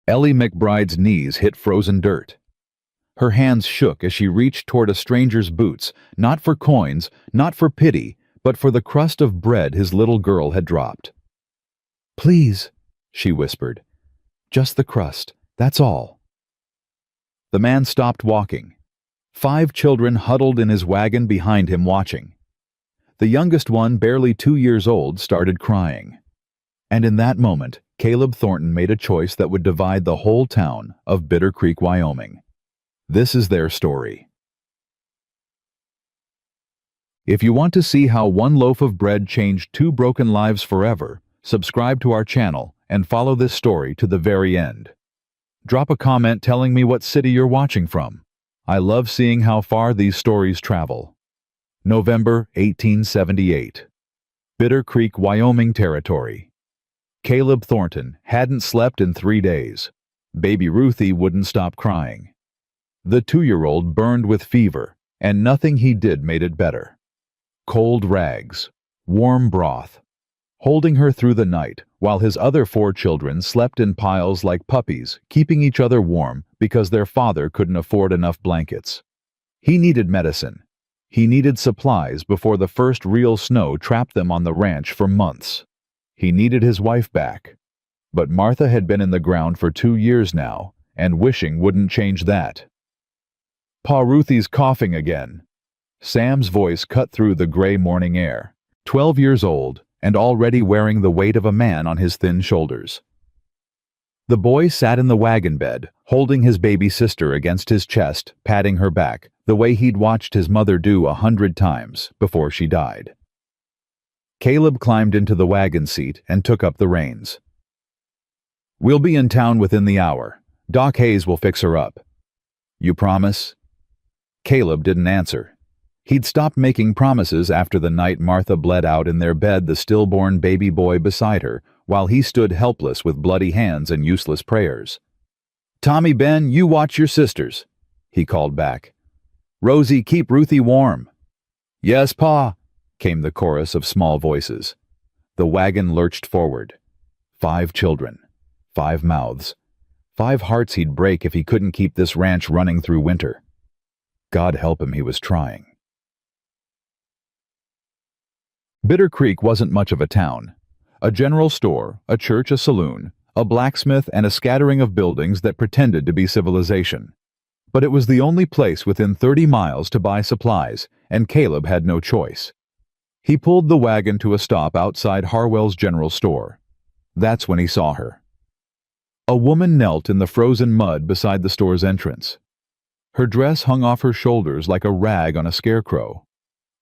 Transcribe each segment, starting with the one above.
Ellie McBride's knees hit frozen dirt. Her hands shook as she reached toward a stranger's boots, not for coins, not for pity, but for the crust of bread his little girl had dropped. "Please," she whispered. "Just the crust, that's all." The man stopped walking. 5 children huddled in his wagon behind him watching. The youngest one, barely 2 years old, started crying. And in that moment, Caleb Thornton made a choice that would divide the whole town of Bitter Creek, Wyoming. This is their story. If you want to see how one loaf of bread changed 2 broken lives forever, subscribe to our channel and follow this story to the very end. Drop a comment telling me what city you're watching from. I love seeing how far these stories travel. November 1878. Bitter Creek, Wyoming Territory. Caleb Thornton hadn't slept in 3 days. Baby Ruthie wouldn't stop crying. The 2-year-old burned with fever, and nothing he did made it better. Cold rags, warm broth, holding her through the night while his other 4 children slept in piles like puppies, keeping each other warm because their father couldn't afford enough blankets. He needed medicine. He needed supplies before the first real snow trapped them on the ranch for months. He needed his wife back. But Martha had been in the ground for 2 years now, and wishing wouldn't change that. "Pa, Ruthie's coughing again." Sam's voice cut through the gray morning air. 12 years old, and already wearing the weight of a man on his thin shoulders. The boy sat in the wagon bed, holding his baby sister against his chest, patting her back, the way he'd watched his mother do 100 times before she died. Caleb climbed into the wagon seat and took up the reins. "We'll be in town within the hour. Doc Hayes will fix her up." "You promise?" Caleb didn't answer. He'd stopped making promises after the night Martha bled out in their bed, the stillborn baby boy beside her, while he stood helpless with bloody hands and useless prayers. "Tommy Ben, you watch your sisters," he called back. "Rosie, keep Ruthie warm." "Yes, Pa," came the chorus of small voices. The wagon lurched forward. 5 children, 5 mouths, 5 hearts he'd break if he couldn't keep this ranch running through winter. God help him, he was trying. Bitter Creek wasn't much of a town. A general store, a church, a saloon, a blacksmith, and a scattering of buildings that pretended to be civilization. But it was the only place within 30 miles to buy supplies, and Caleb had no choice. He pulled the wagon to a stop outside Harwell's general store. That's when he saw her. A woman knelt in the frozen mud beside the store's entrance. Her dress hung off her shoulders like a rag on a scarecrow.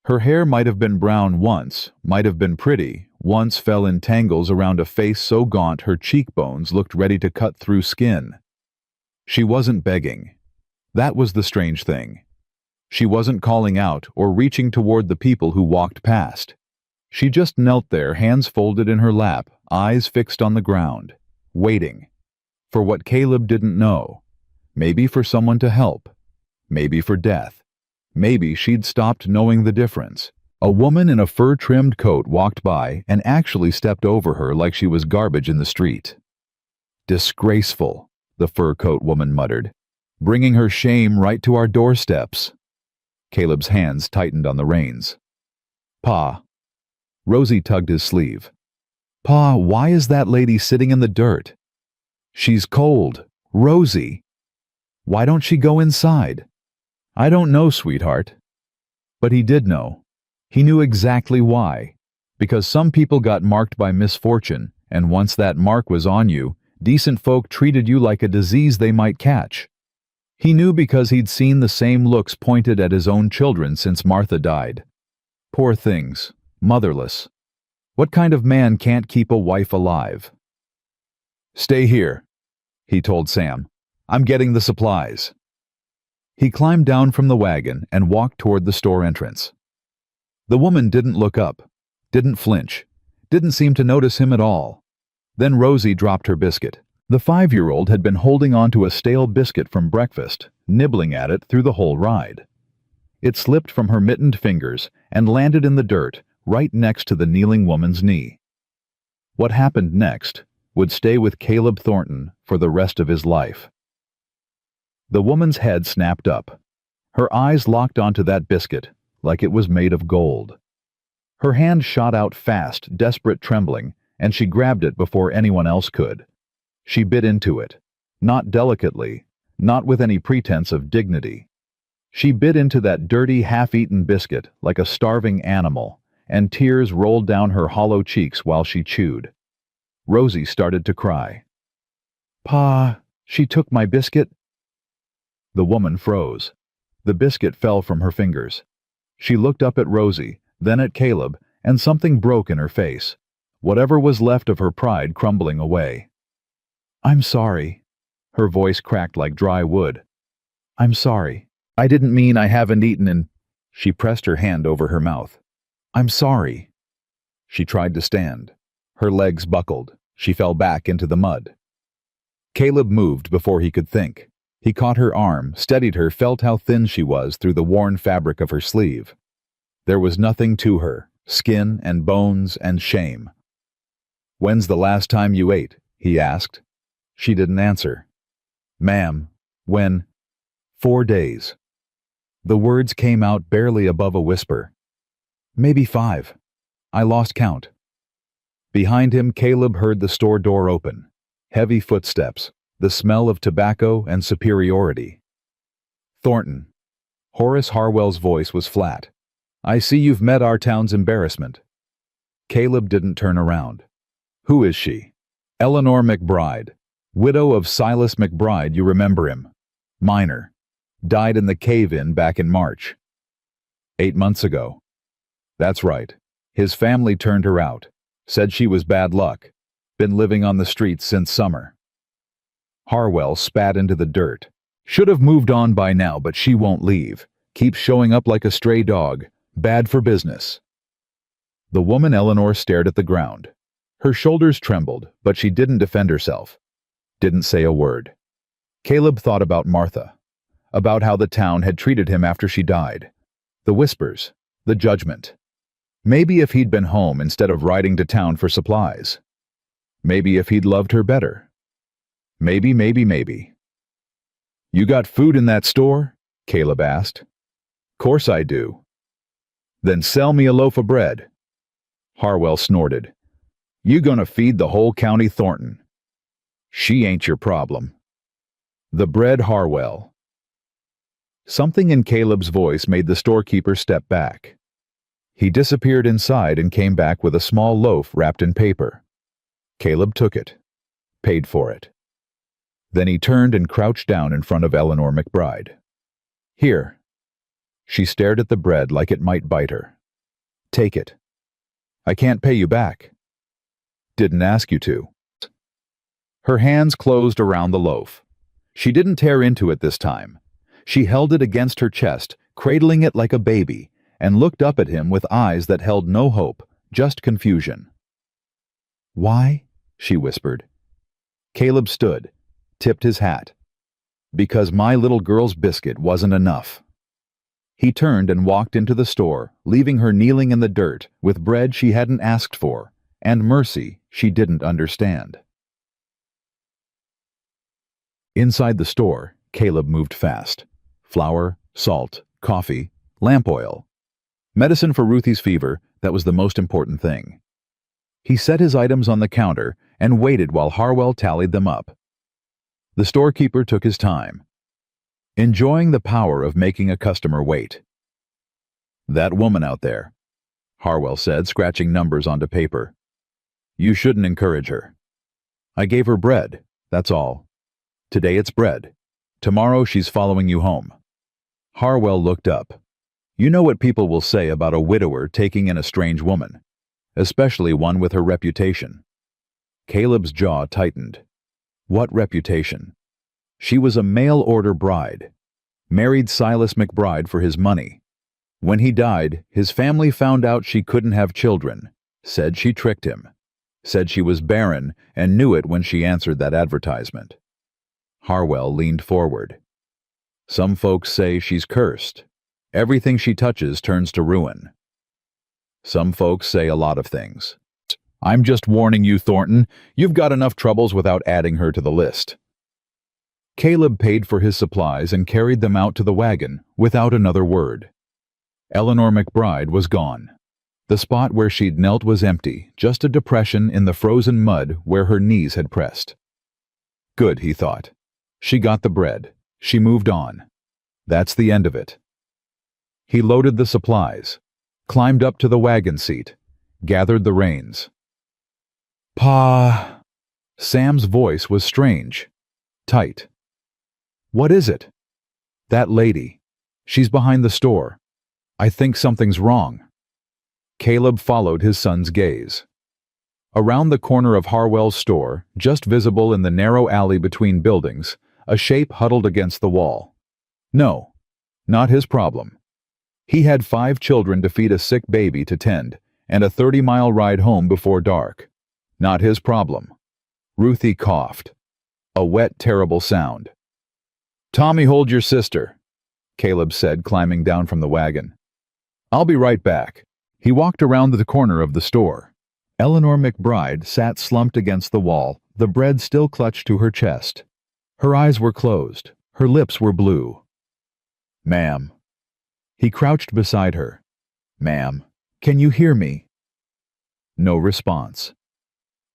Her hair might have been brown once, might have been pretty, once fell in tangles around a face so gaunt her cheekbones looked ready to cut through skin. She wasn't begging. That was the strange thing. She wasn't calling out or reaching toward the people who walked past. She just knelt there, hands folded in her lap, eyes fixed on the ground, waiting. For what Caleb didn't know. Maybe for someone to help. Maybe for death. Maybe she'd stopped knowing the difference. A woman in a fur-trimmed coat walked by and actually stepped over her like she was garbage in the street. "Disgraceful," the fur coat woman muttered. "Bringing her shame right to our doorsteps." Caleb's hands tightened on the reins. "Pa." Rosie tugged his sleeve. "Pa, why is that lady sitting in the dirt?" "She's cold. Rosie." "Why don't she go inside?" "I don't know, sweetheart." But he did know. He knew exactly why. Because some people got marked by misfortune, and once that mark was on you, decent folk treated you like a disease they might catch. He knew because he'd seen the same looks pointed at his own children since Martha died. Poor things, motherless. What kind of man can't keep a wife alive? "Stay here," he told Sam. "I'm getting the supplies." He climbed down from the wagon and walked toward the store entrance. The woman didn't look up, didn't flinch, didn't seem to notice him at all. Then Rosie dropped her biscuit. The 5-year-old had been holding on to a stale biscuit from breakfast, nibbling at it through the whole ride. It slipped from her mittened fingers and landed in the dirt right next to the kneeling woman's knee. What happened next would stay with Caleb Thornton for the rest of his life. The woman's head snapped up. Her eyes locked onto that biscuit like it was made of gold. Her hand shot out fast, desperate trembling, and she grabbed it before anyone else could. She bit into it, not delicately, not with any pretense of dignity. She bit into that dirty, half-eaten biscuit like a starving animal, and tears rolled down her hollow cheeks while she chewed. Rosie started to cry. "Pa, she took my biscuit." The woman froze. The biscuit fell from her fingers. She looked up at Rosie, then at Caleb, and something broke in her face, whatever was left of her pride crumbling away. "I'm sorry." Her voice cracked like dry wood. "I'm sorry. I didn't mean I haven't eaten in—" She pressed her hand over her mouth. "I'm sorry." She tried to stand. Her legs buckled. She fell back into the mud. Caleb moved before he could think. He caught her arm, steadied her, felt how thin she was through the worn fabric of her sleeve. There was nothing to her, skin and bones and shame. "When's the last time you ate?" he asked. She didn't answer. "Ma'am, when—" "4 days." The words came out barely above a whisper. "Maybe 5. I lost count." Behind him, Caleb heard the store door open. Heavy footsteps, the smell of tobacco and superiority. "Thornton." Horace Harwell's voice was flat. "I see you've met our town's embarrassment." Caleb didn't turn around. "Who is she?" "Eleanor McBride. Widow of Silas McBride, you remember him. Miner. Died in the cave-in back in March." 8 months ago. "That's right. His family turned her out. Said she was bad luck. Been living on the streets since summer." Harwell spat into the dirt. "Should have moved on by now, but she won't leave. Keeps showing up like a stray dog. Bad for business." The woman Eleanor stared at the ground. Her shoulders trembled, but she didn't defend herself. Didn't say a word. Caleb thought about Martha. About how the town had treated him after she died. The whispers. The judgment. Maybe if he'd been home instead of riding to town for supplies. Maybe if he'd loved her better. Maybe. "You got food in that store?" Caleb asked. "Course I do." "Then sell me a loaf of bread." Harwell snorted. "You gonna feed the whole county, Thornton?" "She ain't your problem." "The bread, Harwell." Something in Caleb's voice made the storekeeper step back. He disappeared inside and came back with a small loaf wrapped in paper. Caleb took it. Paid for it. Then he turned and crouched down in front of Eleanor McBride. "Here." She stared at the bread like it might bite her. "Take it." "I can't pay you back." "Didn't ask you to." Her hands closed around the loaf. She didn't tear into it this time. She held it against her chest, cradling it like a baby, and looked up at him with eyes that held no hope, just confusion. "Why?" she whispered. Caleb stood, tipped his hat. "Because my little girl's biscuit wasn't enough." He turned and walked into the store, leaving her kneeling in the dirt with bread she hadn't asked for, and mercy she didn't understand. Inside the store, Caleb moved fast. Flour, salt, coffee, lamp oil. Medicine for Ruthie's fever, that was the most important thing. He set his items on the counter and waited while Harwell tallied them up. The storekeeper took his time, enjoying the power of making a customer wait. "That woman out there," Harwell said, scratching numbers onto paper. "You shouldn't encourage her. I gave her bread, that's all. Today it's bread. Tomorrow she's following you home." Harwell looked up. "You know what people will say about a widower taking in a strange woman, especially one with her reputation." Caleb's jaw tightened. What reputation? She was a mail-order bride. Married Silas McBride for his money. When he died, his family found out she couldn't have children. Said she tricked him. Said she was barren and knew it when she answered that advertisement. Harwell leaned forward. "Some folks say she's cursed. Everything she touches turns to ruin." "Some folks say a lot of things." I'm just warning you, Thornton. You've got enough troubles without adding her to the list. Caleb paid for his supplies and carried them out to the wagon without another word. Eleanor McBride was gone. The spot where she'd knelt was empty, just a depression in the frozen mud where her knees had pressed. Good, he thought. She got the bread. She moved on. That's the end of it. He loaded the supplies, climbed up to the wagon seat, gathered the reins. Pa. Sam's voice was strange, tight. What is it? That lady. She's behind the store. I think something's wrong. Caleb followed his son's gaze. Around the corner of Harwell's store, just visible in the narrow alley between buildings, a shape huddled against the wall. No, not his problem. He had 5 children to feed a sick baby to tend, and a 30-mile ride home before dark. Not his problem. Ruthie coughed. A wet, terrible sound. Tommy, hold your sister, Caleb said, climbing down from the wagon. I'll be right back. He walked around the corner of the store. Eleanor McBride sat slumped against the wall, the bread still clutched to her chest. Her eyes were closed. Her lips were blue. Ma'am. He crouched beside her. Ma'am, can you hear me? No response.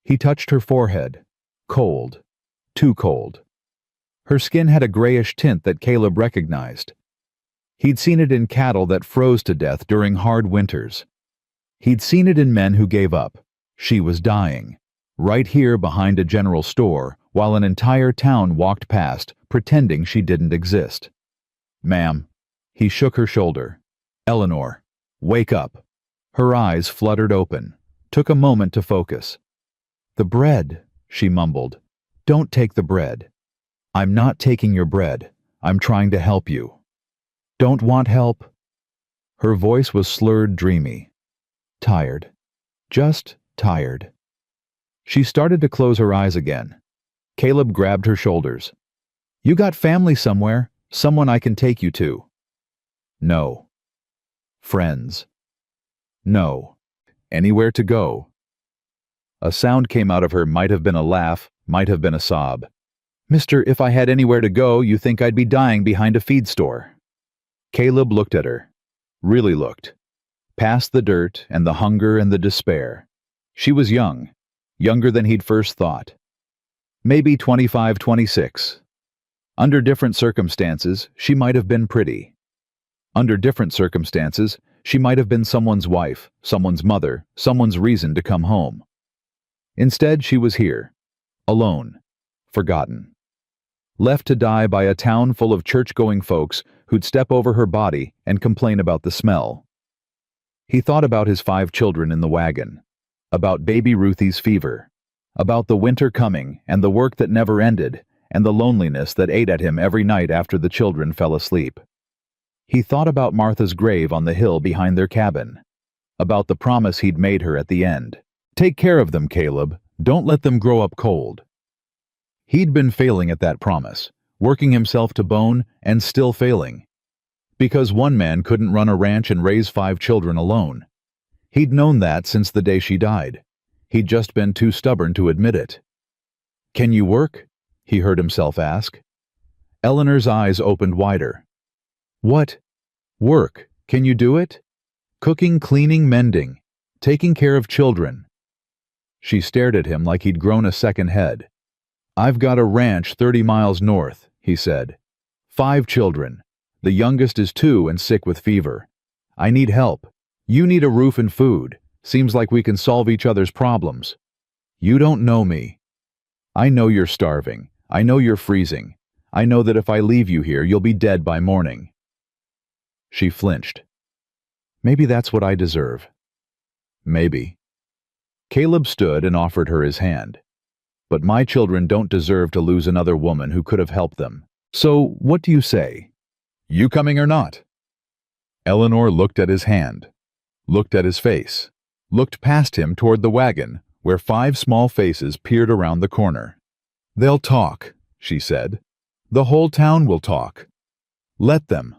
He touched her forehead. Cold. Too cold. Her skin had a grayish tint that Caleb recognized. He'd seen it in cattle that froze to death during hard winters. He'd seen it in men who gave up. She was dying, right here behind a general store, while an entire town walked past, pretending she didn't exist. Ma'am. He shook her shoulder. Eleanor, wake up. Her eyes fluttered open, took a moment to focus. The bread, she mumbled. Don't take the bread. I'm not taking your bread. I'm trying to help you. Don't want help? Her voice was slurred, dreamy. Tired. Just tired. She started to close her eyes again. Caleb grabbed her shoulders. You got family somewhere, someone I can take you to. No. Friends. No. Anywhere to go. A sound came out of her, might have been a laugh, might have been a sob. Mister, if I had anywhere to go, you think I'd be dying behind a feed store. Caleb looked at her. Really looked. Past the dirt and the hunger and the despair. She was young. Younger than he'd first thought. Maybe 25, 26. Under different circumstances, she might have been pretty. Under different circumstances, she might have been someone's wife, someone's mother, someone's reason to come home. Instead, she was here. Alone. Forgotten. Left to die by a town full of church-going folks who'd step over her body and complain about the smell. He thought about his 5 children in the wagon, about baby Ruthie's fever, about the winter coming and the work that never ended and the loneliness that ate at him every night after the children fell asleep. He thought about Martha's grave on the hill behind their cabin, about the promise he'd made her at the end. Take care of them, Caleb. Don't let them grow up cold. He'd been failing at that promise, working himself to bone and still failing. Because one man couldn't run a ranch and raise 5 children alone. He'd known that since the day she died. He'd just been too stubborn to admit it. Can you work? He heard himself ask. Eleanor's eyes opened wider. What? Work. Can you do it? Cooking, cleaning, mending. Taking care of children. She stared at him like he'd grown a second head. I've got a ranch 30 miles north, he said. 5 children. The youngest is 2 and sick with fever. I need help. You need a roof and food. Seems like we can solve each other's problems. You don't know me. I know you're starving. I know you're freezing. I know that if I leave you here, you'll be dead by morning. She flinched. Maybe that's what I deserve. Maybe. Caleb stood and offered her his hand. But my children don't deserve to lose another woman who could have helped them. So, what do you say? You coming or not? Eleanor looked at his hand, looked at his face, looked past him toward the wagon, where 5 small faces peered around the corner. They'll talk, she said. The whole town will talk. Let them.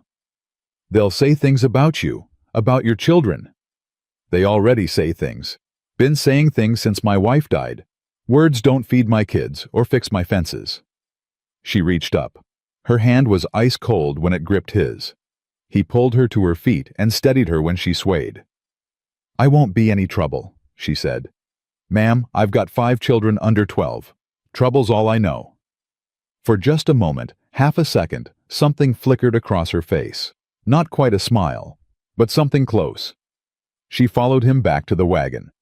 They'll say things about you, about your children. They already say things. Been saying things since my wife died. Words don't feed my kids or fix my fences. She reached up. Her hand was ice cold when it gripped his. He pulled her to her feet and steadied her when she swayed. I won't be any trouble, she said. Ma'am, I've got 5 children under 12. Trouble's all I know. For just a moment, half a second, something flickered across her face. Not quite a smile, but something close. She followed him back to the wagon.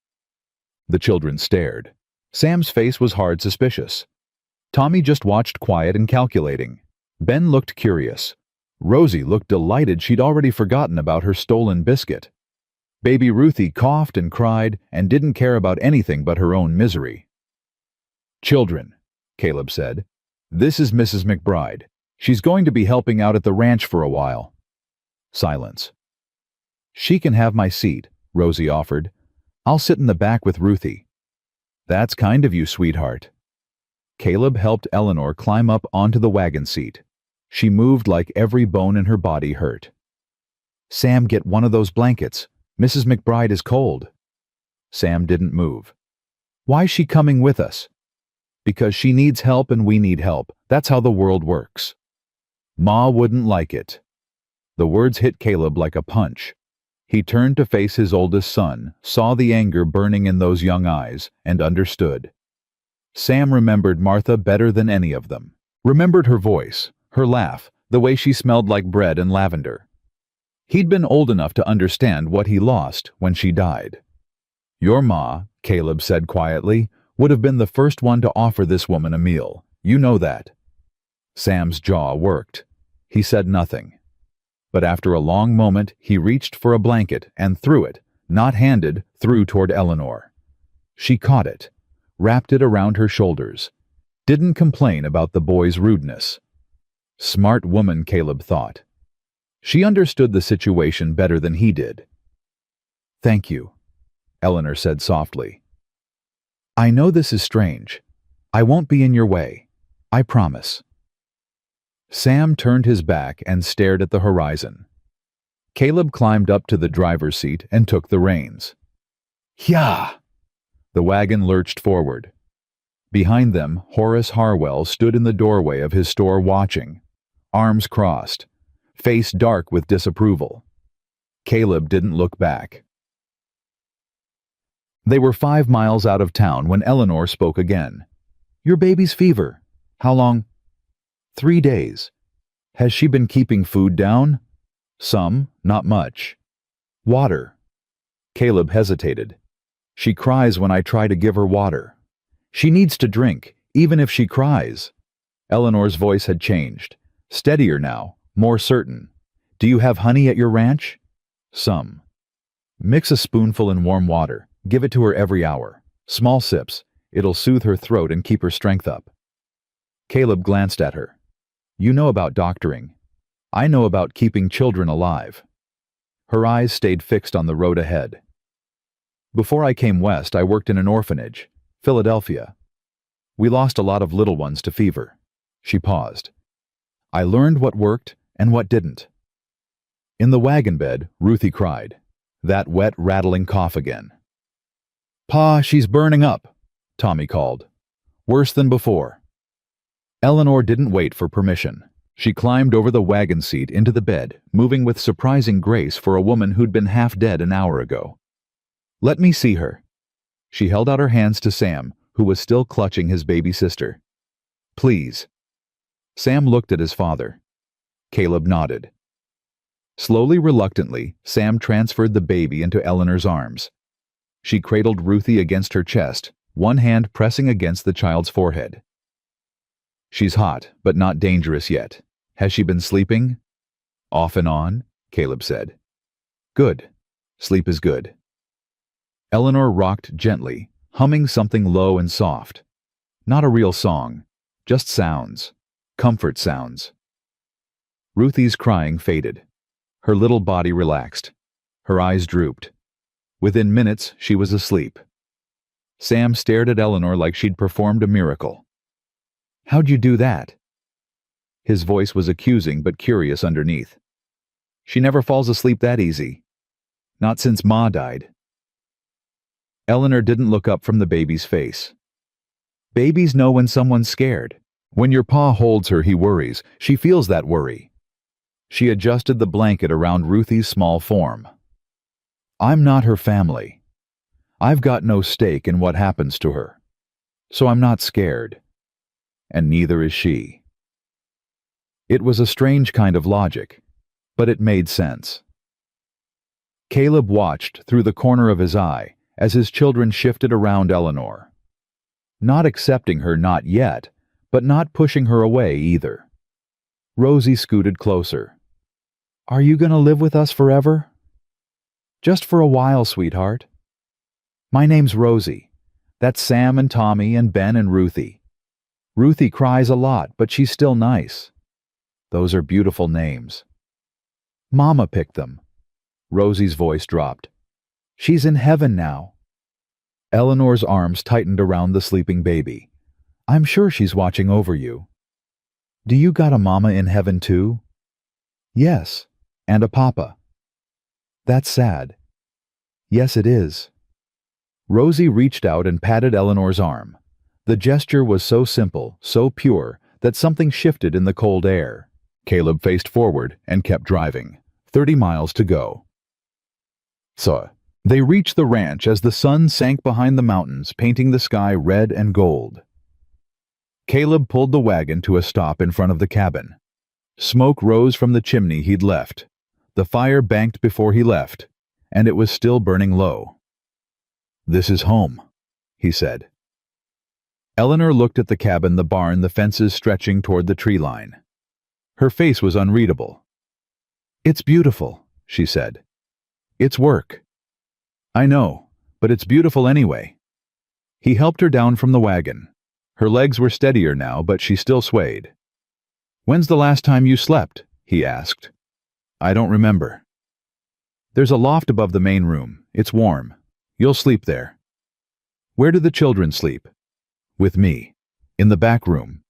The children stared. Sam's face was hard suspicious. Tommy just watched quiet and calculating. Ben looked curious. Rosie looked delighted she'd already forgotten about her stolen biscuit. Baby Ruthie coughed and cried and didn't care about anything but her own misery. Children, Caleb said. This is Mrs. McBride. She's going to be helping out at the ranch for a while. Silence. She can have my seat, Rosie offered. I'll sit in the back with Ruthie. That's kind of you, sweetheart. Caleb helped Eleanor climb up onto the wagon seat. She moved like every bone in her body hurt. Sam, get one of those blankets. Mrs. McBride is cold. Sam didn't move. Why's she coming with us? Because she needs help and we need help. That's how the world works. Ma wouldn't like it. The words hit Caleb like a punch. He turned to face his oldest son, saw the anger burning in those young eyes, and understood. Sam remembered Martha better than any of them. Remembered her voice, her laugh, the way she smelled like bread and lavender. He'd been old enough to understand what he lost when she died. Your ma, Caleb said quietly, would have been the first one to offer this woman a meal. You know that. Sam's jaw worked. He said nothing. But after a long moment, he reached for a blanket and threw it, not handed, threw toward Eleanor. She caught it, wrapped it around her shoulders. Didn't complain about the boy's rudeness. Smart woman, Caleb thought. She understood the situation better than he did. Thank you, Eleanor said softly. I know this is strange. I won't be in your way. I promise. Sam turned his back and stared at the horizon. Caleb climbed up to the driver's seat and took the reins. Yah! The wagon lurched forward. Behind them, Horace Harwell stood in the doorway of his store watching, arms crossed, face dark with disapproval. Caleb didn't look back. They were 5 miles out of town when Eleanor spoke again. Your baby's fever. How long? 3 days. Has she been keeping food down? Some, not much. Water. Caleb hesitated. She cries when I try to give her water. She needs to drink, even if she cries. Eleanor's voice had changed. Steadier now, more certain. Do you have honey at your ranch? Some. Mix a spoonful in warm water. Give it to her every hour. Small sips. It'll soothe her throat and keep her strength up. Caleb glanced at her. You know about doctoring. I know about keeping children alive. Her eyes stayed fixed on the road ahead. Before I came west, I worked in an orphanage, Philadelphia. We lost a lot of little ones to fever. She paused. I learned what worked and what didn't. In the wagon bed, Ruthie cried. That wet, rattling cough again. Pa, she's burning up, Tommy called. Worse than before. Eleanor didn't wait for permission. She climbed over the wagon seat into the bed, moving with surprising grace for a woman who'd been half dead an hour ago. Let me see her. She held out her hands to Sam, who was still clutching his baby sister. Please. Sam looked at his father. Caleb nodded. Slowly, reluctantly, Sam transferred the baby into Eleanor's arms. She cradled Ruthie against her chest, one hand pressing against the child's forehead. She's hot, but not dangerous yet. Has she been sleeping? Off and on, Caleb said. Good. Sleep is good. Eleanor rocked gently, humming something low and soft. Not a real song, just sounds. Comfort sounds. Ruthie's crying faded. Her little body relaxed. Her eyes drooped. Within minutes, she was asleep. Sam stared at Eleanor like she'd performed a miracle. How'd you do that? His voice was accusing but curious underneath. She never falls asleep that easy. Not since Ma died. Eleanor didn't look up from the baby's face. Babies know when someone's scared. When your pa holds her, he worries. She feels that worry. She adjusted the blanket around Ruthie's small form. I'm not her family. I've got no stake in what happens to her. So I'm not scared. And neither is she. It was a strange kind of logic, but it made sense. Caleb watched through the corner of his eye as his children shifted around Eleanor. Not accepting her not yet, but not pushing her away either. Rosie scooted closer. Are you going to live with us forever? Just for a while, sweetheart. My name's Rosie. That's Sam and Tommy and Ben and Ruthie. Ruthie cries a lot, but she's still nice. Those are beautiful names. Mama picked them. Rosie's voice dropped. She's in heaven now. Eleanor's arms tightened around the sleeping baby. I'm sure she's watching over you. Do you got a mama in heaven too? Yes, and a papa. That's sad. Yes, it is. Rosie reached out and patted Eleanor's arm. The gesture was so simple, so pure, that something shifted in the cold air. Caleb faced forward and kept driving. 30 miles to go. So, they reached the ranch as the sun sank behind the mountains, painting the sky red and gold. Caleb pulled the wagon to a stop in front of the cabin. Smoke rose from the chimney he'd left. The fire banked before he left, and it was still burning low. This is home, he said. Eleanor looked at the cabin, the barn, the fences stretching toward the tree line. Her face was unreadable. It's beautiful, she said. It's work. I know, but it's beautiful anyway. He helped her down from the wagon. Her legs were steadier now, but she still swayed. When's the last time you slept? He asked. I don't remember. There's a loft above the main room. It's warm. You'll sleep there. Where do the children sleep? With me. In the back room.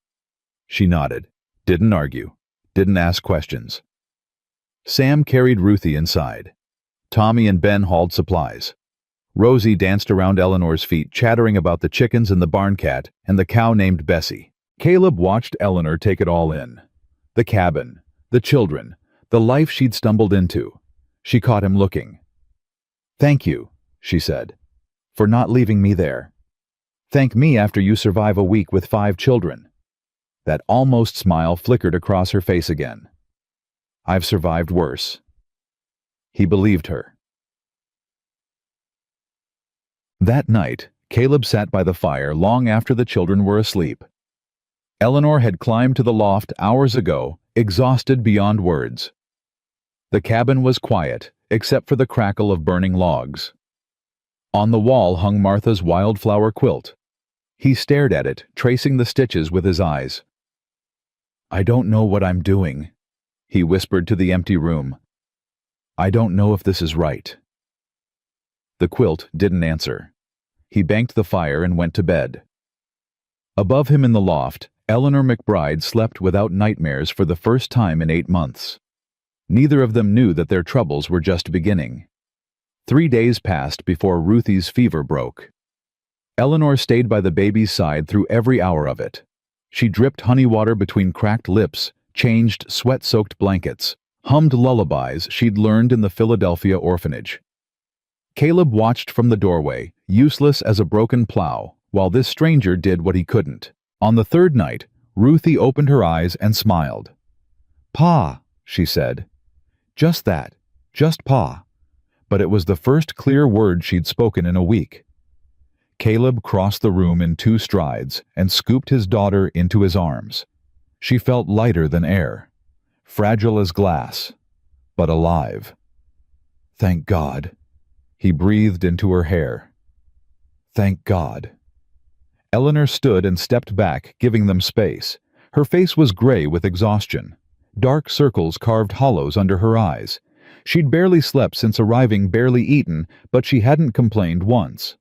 She nodded. Didn't argue. Didn't ask questions. Sam carried Ruthie inside. Tommy and Ben hauled supplies. Rosie danced around Eleanor's feet, chattering about the chickens and the barn cat and the cow named Bessie. Caleb watched Eleanor take it all in. The cabin, the children, the life she'd stumbled into. She caught him looking. Thank you, she said, for not leaving me there. Thank me after you survive a week with 5 children. That almost smile flickered across her face again. I've survived worse. He believed her. That night, Caleb sat by the fire long after the children were asleep. Eleanor had climbed to the loft hours ago, exhausted beyond words. The cabin was quiet, except for the crackle of burning logs. On the wall hung Martha's wildflower quilt. He stared at it, tracing the stitches with his eyes. I don't know what I'm doing, he whispered to the empty room. I don't know if this is right. The quilt didn't answer. He banked the fire and went to bed. Above him in the loft, Eleanor McBride slept without nightmares for the first time in 8 months. Neither of them knew that their troubles were just beginning. 3 days passed before Ruthie's fever broke. Eleanor stayed by the baby's side through every hour of it. She dripped honey water between cracked lips, changed sweat-soaked blankets, hummed lullabies she'd learned in the Philadelphia orphanage. Caleb watched from the doorway, useless as a broken plow, while this stranger did what he couldn't. On the 3rd night, Ruthie opened her eyes and smiled. Pa, she said. Just that, just Pa. But it was the first clear word she'd spoken in a week. Caleb crossed the room in 2 strides and scooped his daughter into his arms. She felt lighter than air, fragile as glass, but alive. Thank God. He breathed into her hair. Thank God. Eleanor stood and stepped back, giving them space. Her face was gray with exhaustion. Dark circles carved hollows under her eyes. She'd barely slept since arriving, barely eaten, but she hadn't complained once.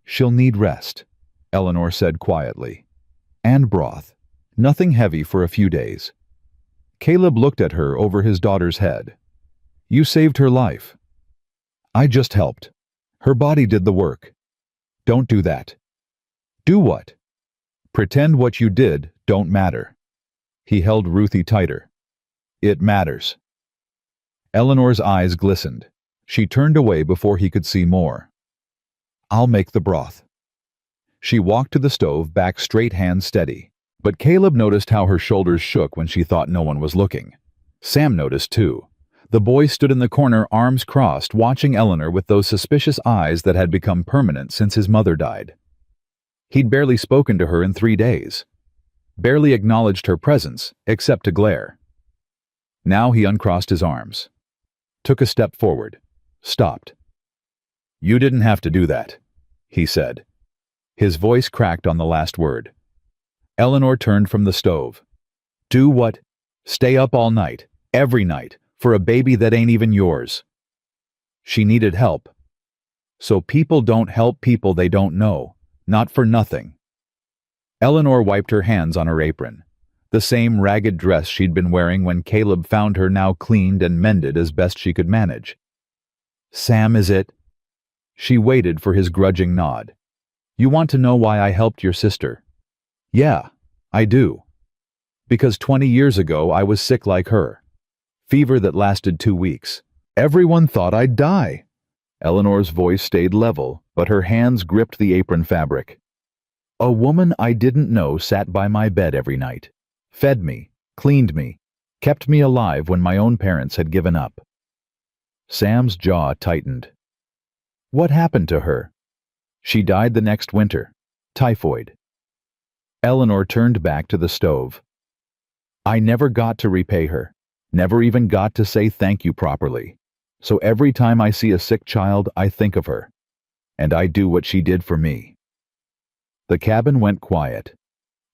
She'll need rest, Eleanor said quietly. And broth. Nothing heavy for a few days. Caleb looked at her over his daughter's head. You saved her life. I just helped. Her body did the work. Don't do that. Do what? Pretend what you did don't matter. He held Ruthie tighter. It matters. Eleanor's eyes glistened. She turned away before he could see more. I'll make the broth. She walked to the stove, back straight, hands steady. But Caleb noticed how her shoulders shook when she thought no one was looking. Sam noticed too. The boy stood in the corner, arms crossed, watching Eleanor with those suspicious eyes that had become permanent since his mother died. He'd barely spoken to her in 3 days. Barely acknowledged her presence, except to glare. Now he uncrossed his arms. Took a step forward. Stopped. You didn't have to do that, he said. His voice cracked on the last word. Eleanor turned from the stove. Do what? Stay up all night, every night, for a baby that ain't even yours. She needed help. So people don't help people they don't know, not for nothing. Eleanor wiped her hands on her apron. The same ragged dress she'd been wearing when Caleb found her, now cleaned and mended as best she could manage. Sam, is it? She waited for his grudging nod. You want to know why I helped your sister? Yeah, I do. Because 20 years ago I was sick like her. Fever that lasted 2 weeks. Everyone thought I'd die. Eleanor's voice stayed level, but her hands gripped the apron fabric. A woman I didn't know sat by my bed every night. Fed me, cleaned me, kept me alive when my own parents had given up. Sam's jaw tightened. What happened to her? She died the next winter. Typhoid. Eleanor turned back to the stove. I never got to repay her. Never even got to say thank you properly. So every time I see a sick child, I think of her. And I do what she did for me. The cabin went quiet.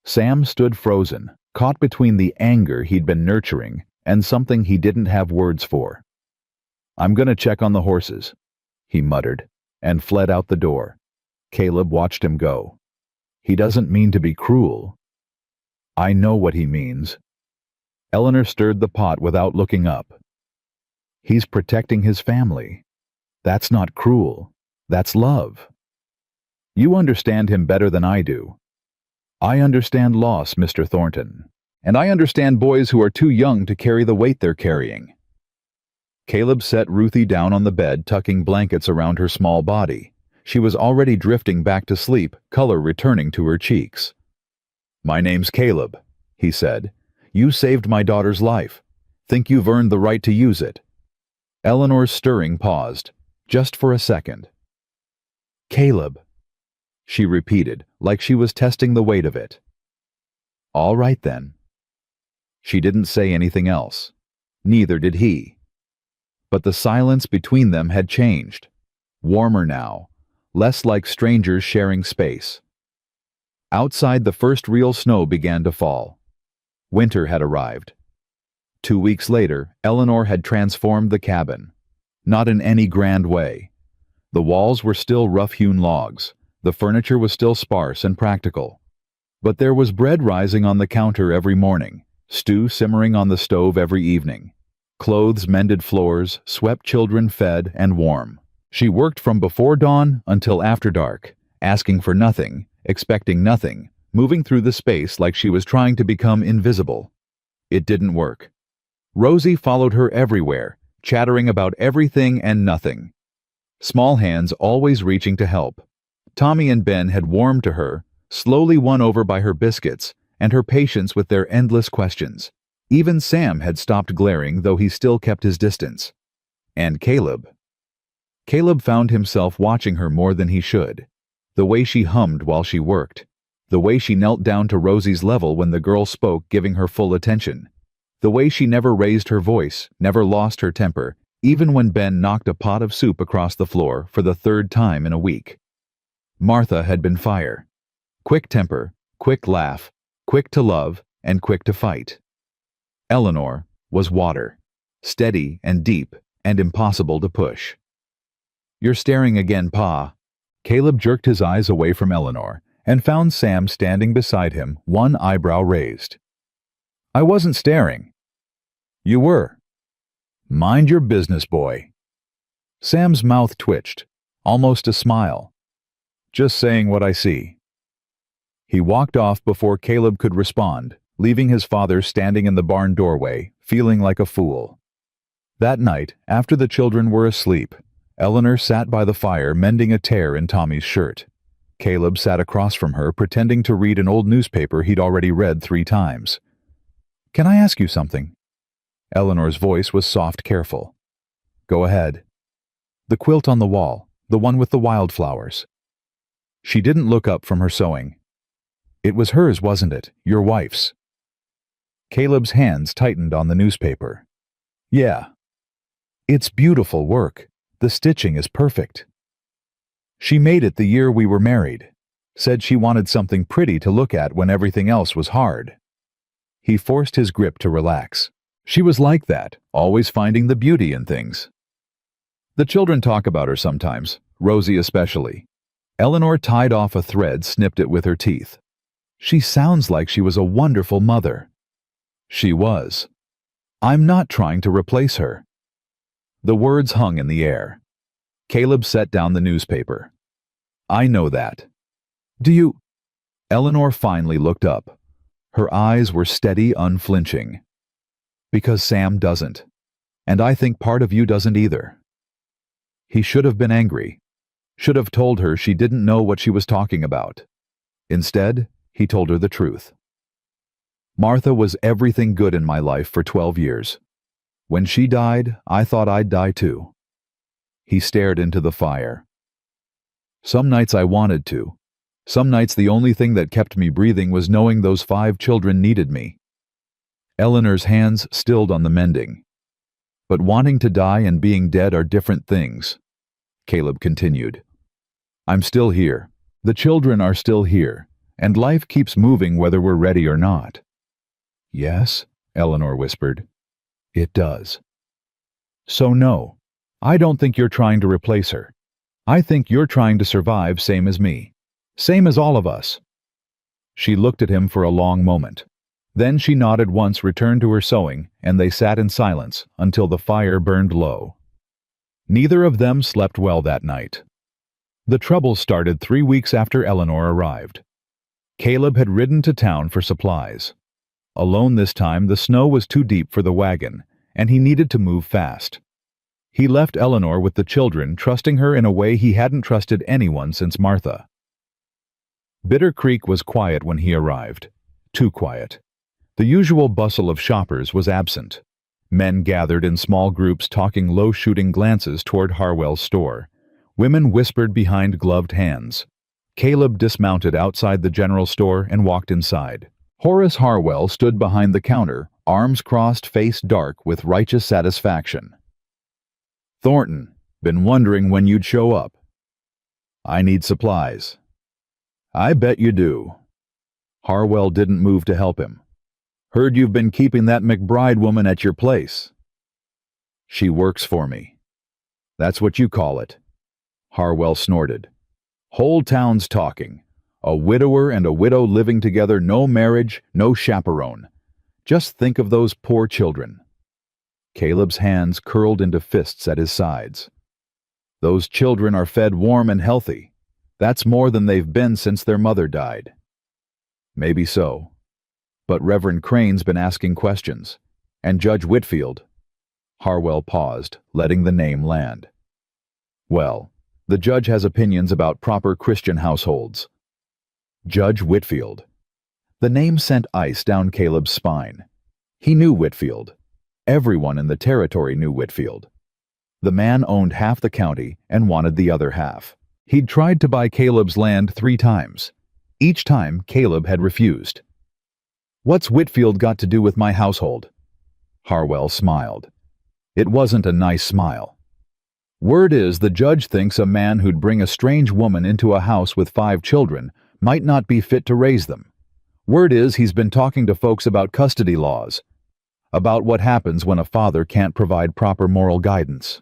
Sam stood frozen, caught between the anger he'd been nurturing and something he didn't have words for. I'm gonna check on the horses, he muttered, and fled out the door. Caleb watched him go. He doesn't mean to be cruel. I know what he means. Eleanor stirred the pot without looking up. He's protecting his family. That's not cruel. That's love. You understand him better than I do. I understand loss, Mr. Thornton. And I understand boys who are too young to carry the weight they're carrying. Caleb set Ruthie down on the bed, tucking blankets around her small body. She was already drifting back to sleep, color returning to her cheeks. My name's Caleb, he said. You saved my daughter's life. Think you've earned the right to use it. Eleanor's stirring paused, just for a second. Caleb, she repeated, like she was testing the weight of it. All right then. She didn't say anything else. Neither did he. But the silence between them had changed. Warmer now, less like strangers sharing space. Outside, the first real snow began to fall. Winter had arrived. 2 weeks later, Eleanor had transformed the cabin. Not in any grand way. The walls were still rough-hewn logs. The furniture was still sparse and practical. But there was bread rising on the counter every morning, stew simmering on the stove every evening. Clothes mended, floors, swept, children fed and warm. She worked from before dawn until after dark, asking for nothing, expecting nothing, moving through the space like she was trying to become invisible. It didn't work. Rosie followed her everywhere, chattering about everything and nothing. Small hands always reaching to help. Tommy and Ben had warmed to her, slowly won over by her biscuits and her patience with their endless questions. Even Sam had stopped glaring, though he still kept his distance. And Caleb. Caleb found himself watching her more than he should. The way she hummed while she worked. The way she knelt down to Rosie's level when the girl spoke, giving her full attention. The way she never raised her voice, never lost her temper, even when Ben knocked a pot of soup across the floor for the 3rd time in a week. Martha had been fire. Quick temper, quick laugh, quick to love, and quick to fight. Eleanor was water. Steady and deep and impossible to push. You're staring again, Pa. Caleb jerked his eyes away from Eleanor and found Sam standing beside him, one eyebrow raised. I wasn't staring. You were. Mind your business, boy. Sam's mouth twitched, almost a smile. Just saying what I see." He walked off before Caleb could respond, leaving his father standing in the barn doorway, feeling like a fool. That night, after the children were asleep, Eleanor sat by the fire mending a tear in Tommy's shirt. Caleb sat across from her, pretending to read an old newspaper he'd already read 3 times. "Can I ask you something?" Eleanor's voice was soft, careful. "Go ahead." "The quilt on the wall, the one with the wildflowers." She didn't look up from her sewing. "It was hers, wasn't it? Your wife's?" Caleb's hands tightened on the newspaper. "Yeah." "It's beautiful work. The stitching is perfect." "She made it the year we were married. Said she wanted something pretty to look at when everything else was hard." He forced his grip to relax. She was like that, always finding the beauty in things. "The children talk about her sometimes, Rosie especially." Eleanor tied off a thread, snipped it with her teeth. "She sounds like she was a wonderful mother." She was. "I'm not trying to replace her." The words hung in the air. Caleb set down the newspaper. "I know that." "Do you—" Eleanor finally looked up. Her eyes were steady, unflinching. "Because Sam doesn't. And I think part of you doesn't either." He should have been angry. Should have told her she didn't know what she was talking about. Instead, he told her the truth. "Martha was everything good in my life for 12 years. When she died, I thought I'd die too." He stared into the fire. "Some nights I wanted to. Some nights the only thing that kept me breathing was knowing those 5 children needed me." Eleanor's hands stilled on the mending. "But wanting to die and being dead are different things." Caleb continued. "I'm still here. The children are still here. And life keeps moving whether we're ready or not." "Yes," Eleanor whispered. "It does." "So no, I don't think you're trying to replace her. I think you're trying to survive same as me. Same as all of us." She looked at him for a long moment. Then she nodded once, returned to her sewing, and they sat in silence until the fire burned low. Neither of them slept well that night. The trouble started 3 weeks after Eleanor arrived. Caleb had ridden to town for supplies. Alone this time, the snow was too deep for the wagon, and he needed to move fast. He left Eleanor with the children, trusting her in a way he hadn't trusted anyone since Martha. Bitter Creek was quiet when he arrived. Too quiet. The usual bustle of shoppers was absent. Men gathered in small groups, talking low-shooting glances toward Harwell's store. Women whispered behind gloved hands. Caleb dismounted outside the general store and walked inside. Horace Harwell stood behind the counter, arms crossed, face dark with righteous satisfaction. "Thornton, been wondering when you'd show up." "I need supplies." "I bet you do." Harwell didn't move to help him. "Heard you've been keeping that McBride woman at your place." "She works for me." "That's what you call it." Harwell snorted. "Whole town's talking. A widower and a widow living together, no marriage, no chaperone. Just think of those poor children." Caleb's hands curled into fists at his sides. "Those children are fed warm and healthy. That's more than they've been since their mother died." "Maybe so. But Reverend Crane's been asking questions. And Judge Whitfield." Harwell paused, letting the name land. "Well, the judge has opinions about proper Christian households." Judge Whitfield. The name sent ice down Caleb's spine. He knew Whitfield. Everyone in the territory knew Whitfield. The man owned half the county and wanted the other half. He'd tried to buy Caleb's land 3 times. Each time, Caleb had refused. "What's Whitfield got to do with my household?" Harwell smiled. It wasn't a nice smile. "Word is the judge thinks a man who'd bring a strange woman into a house with 5 children might not be fit to raise them. Word is he's been talking to folks about custody laws, about what happens when a father can't provide proper moral guidance."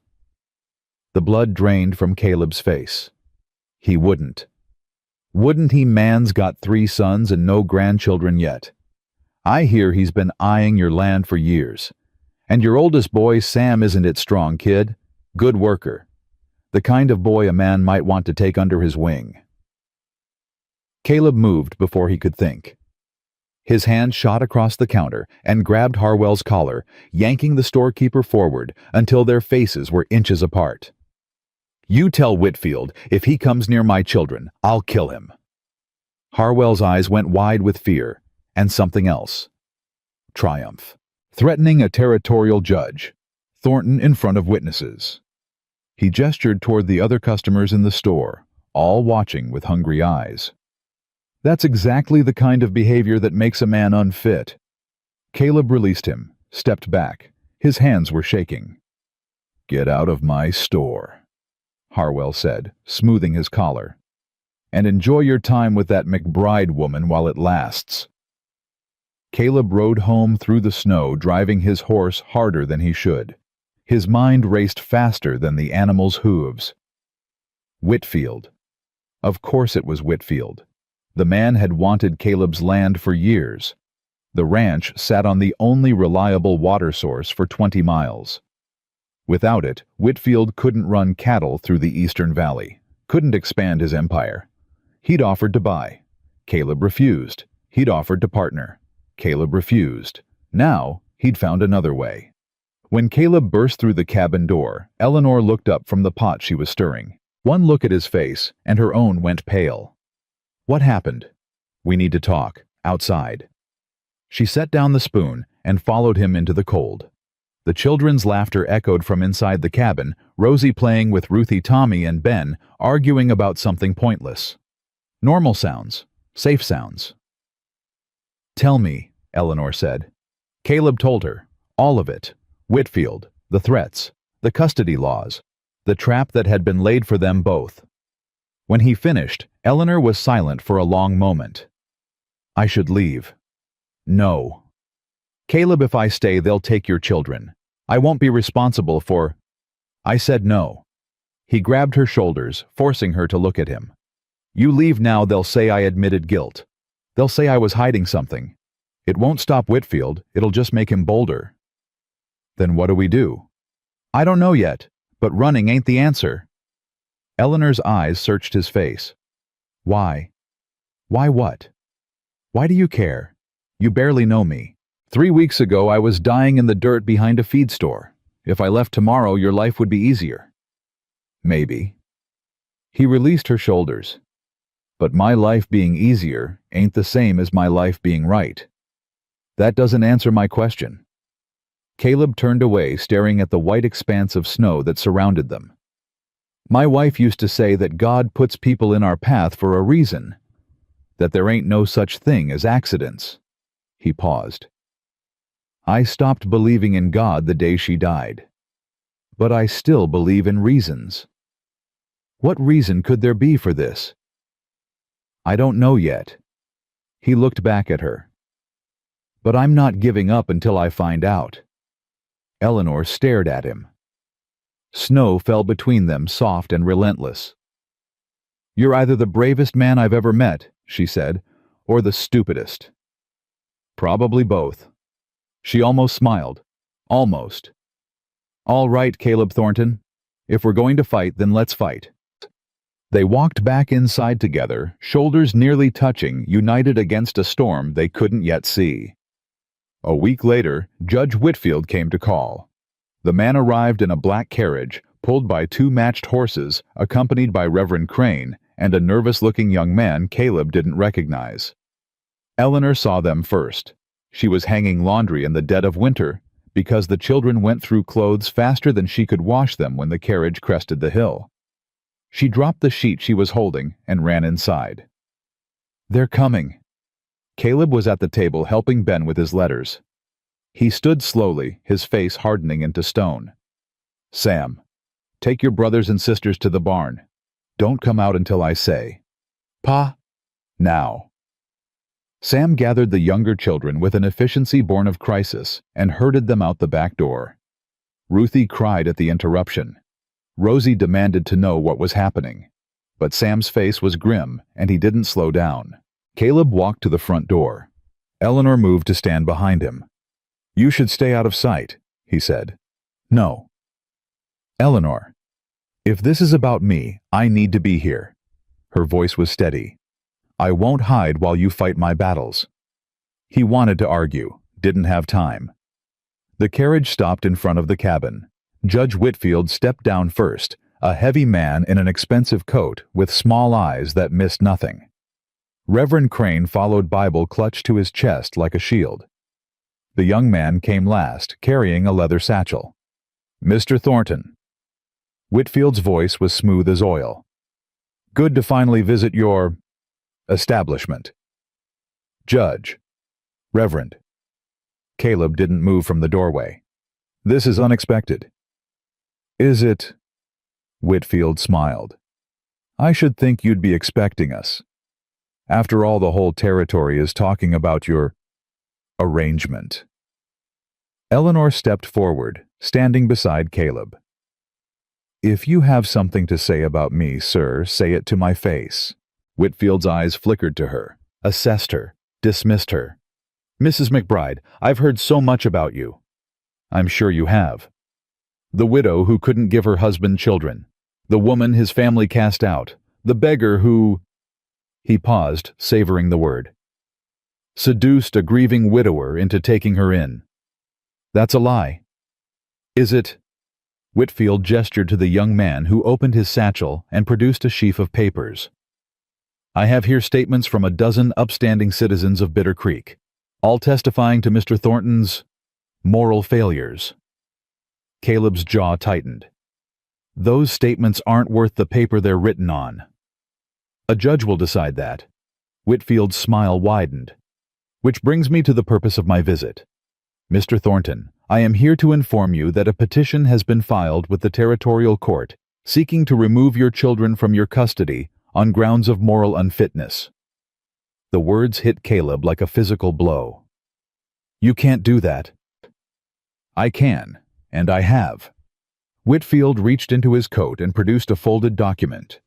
The blood drained from Caleb's face. He wouldn't. Wouldn't he? Man's got 3 sons and no grandchildren yet. I hear he's been eyeing your land for years. And your oldest boy, Sam, isn't it strong, kid? Good worker. The kind of boy a man might want to take under his wing. Caleb moved before he could think. His hand shot across the counter and grabbed Harwell's collar, yanking the storekeeper forward until their faces were inches apart. "You tell Whitfield, if he comes near my children, I'll kill him." Harwell's eyes went wide with fear, and something else. Triumph. Threatening a territorial judge. Thornton in front of witnesses. He gestured toward the other customers in the store, all watching with hungry eyes. That's exactly the kind of behavior that makes a man unfit. Caleb released him, stepped back. His hands were shaking. "Get out of my store," Harwell said, smoothing his collar. "And enjoy your time with that McBride woman while it lasts." Caleb rode home through the snow, driving his horse harder than he should. His mind raced faster than the animal's hooves. Whitfield. Of course it was Whitfield. The man had wanted Caleb's land for years. The ranch sat on the only reliable water source for 20 miles. Without it, Whitfield couldn't run cattle through the Eastern Valley, couldn't expand his empire. He'd offered to buy. Caleb refused. He'd offered to partner. Caleb refused. Now, he'd found another way. When Caleb burst through the cabin door, Eleanor looked up from the pot she was stirring. One look at his face, and her own went pale. "What happened?" "We need to talk. Outside." She set down the spoon and followed him into the cold. The children's laughter echoed from inside the cabin, Rosie playing with Ruthie, Tommy, and Ben, arguing about something pointless. Normal sounds. Safe sounds. "Tell me," Eleanor said. Caleb told her. All of it. Whitfield, the threats, the custody laws, the trap that had been laid for them both. When he finished, Eleanor was silent for a long moment. "I should leave." "No." "Caleb, if I stay, they'll take your children. I won't be responsible for—" I said no. He grabbed her shoulders, forcing her to look at him. "You leave now, they'll say I admitted guilt. They'll say I was hiding something. It won't stop Whitfield, it'll just make him bolder." "Then what do we do?" "I don't know yet, but running ain't the answer." Eleanor's eyes searched his face. "Why? Why what? Why do you care? You barely know me. 3 weeks ago I was dying in the dirt behind a feed store. If I left tomorrow, your life would be easier." "Maybe." He released her shoulders. "But my life being easier ain't the same as my life being right. That doesn't answer my question." Caleb turned away, staring at the white expanse of snow that surrounded them. "My wife used to say that God puts people in our path for a reason, that there ain't no such thing as accidents." He paused. "I stopped believing in God the day she died. But I still believe in reasons. What reason could there be for this?" "I don't know yet." He looked back at her. "But I'm not giving up until I find out." Eleanor stared at him. Snow fell between them, soft and relentless. "You're either the bravest man I've ever met," she said, "or the stupidest." "Probably both." She almost smiled. Almost. "All right, Caleb Thornton. If we're going to fight, then let's fight." They walked back inside together, shoulders nearly touching, united against a storm they couldn't yet see. A week later, Judge Whitfield came to call. The man arrived in a black carriage, pulled by 2 matched horses, accompanied by Reverend Crane and a nervous-looking young man Caleb didn't recognize. Eleanor saw them first. She was hanging laundry in the dead of winter, because the children went through clothes faster than she could wash them when the carriage crested the hill. She dropped the sheet she was holding and ran inside. "They're coming." Caleb was at the table helping Ben with his letters. He stood slowly, his face hardening into stone. "Sam, take your brothers and sisters to the barn. Don't come out until I say." "Pa?" "Now." Sam gathered the younger children with an efficiency born of crisis and herded them out the back door. Ruthie cried at the interruption. Rosie demanded to know what was happening. But Sam's face was grim, and he didn't slow down. Caleb walked to the front door. Eleanor moved to stand behind him. "You should stay out of sight," he said. "No." "Eleanor, if this is about me, I need to be here." Her voice was steady. I won't hide while you fight my battles." He wanted to argue, didn't have time. The carriage stopped in front of the cabin. Judge Whitfield stepped down first, a heavy man in an expensive coat with small eyes that missed nothing. Reverend Crane followed, Bible clutched to his chest like a shield. The young man came last, carrying a leather satchel. "Mr. Thornton." Whitfield's voice was smooth as oil. "Good to finally visit your establishment." "Judge." "Reverend." Caleb didn't move from the doorway. "This is unexpected." "Is it?" Whitfield smiled. "I should think you'd be expecting us. After all, the whole territory is talking about your arrangement." Eleanor stepped forward, standing beside Caleb. "If you have something to say about me, sir, say it to my face." Whitfield's eyes flickered to her, assessed her, dismissed her. "Mrs. McBride, I've heard so much about you." "I'm sure you have. The widow who couldn't give her husband children, the woman his family cast out, the beggar who—" He paused, savoring the word. "Seduced a grieving widower into taking her in." "That's a lie." "Is it?" Whitfield gestured to the young man, who opened his satchel and produced a sheaf of papers. "I have here statements from a dozen upstanding citizens of Bitter Creek, all testifying to Mr. Thornton's moral failures." Caleb's jaw tightened. "Those statements aren't worth the paper they're written on." "A judge will decide that." Whitfield's smile widened. "Which brings me to the purpose of my visit. Mr. Thornton, I am here to inform you that a petition has been filed with the Territorial Court seeking to remove your children from your custody on grounds of moral unfitness." The words hit Caleb like a physical blow. "You can't do that." "I can, and I have." Whitfield reached into his coat and produced a folded document.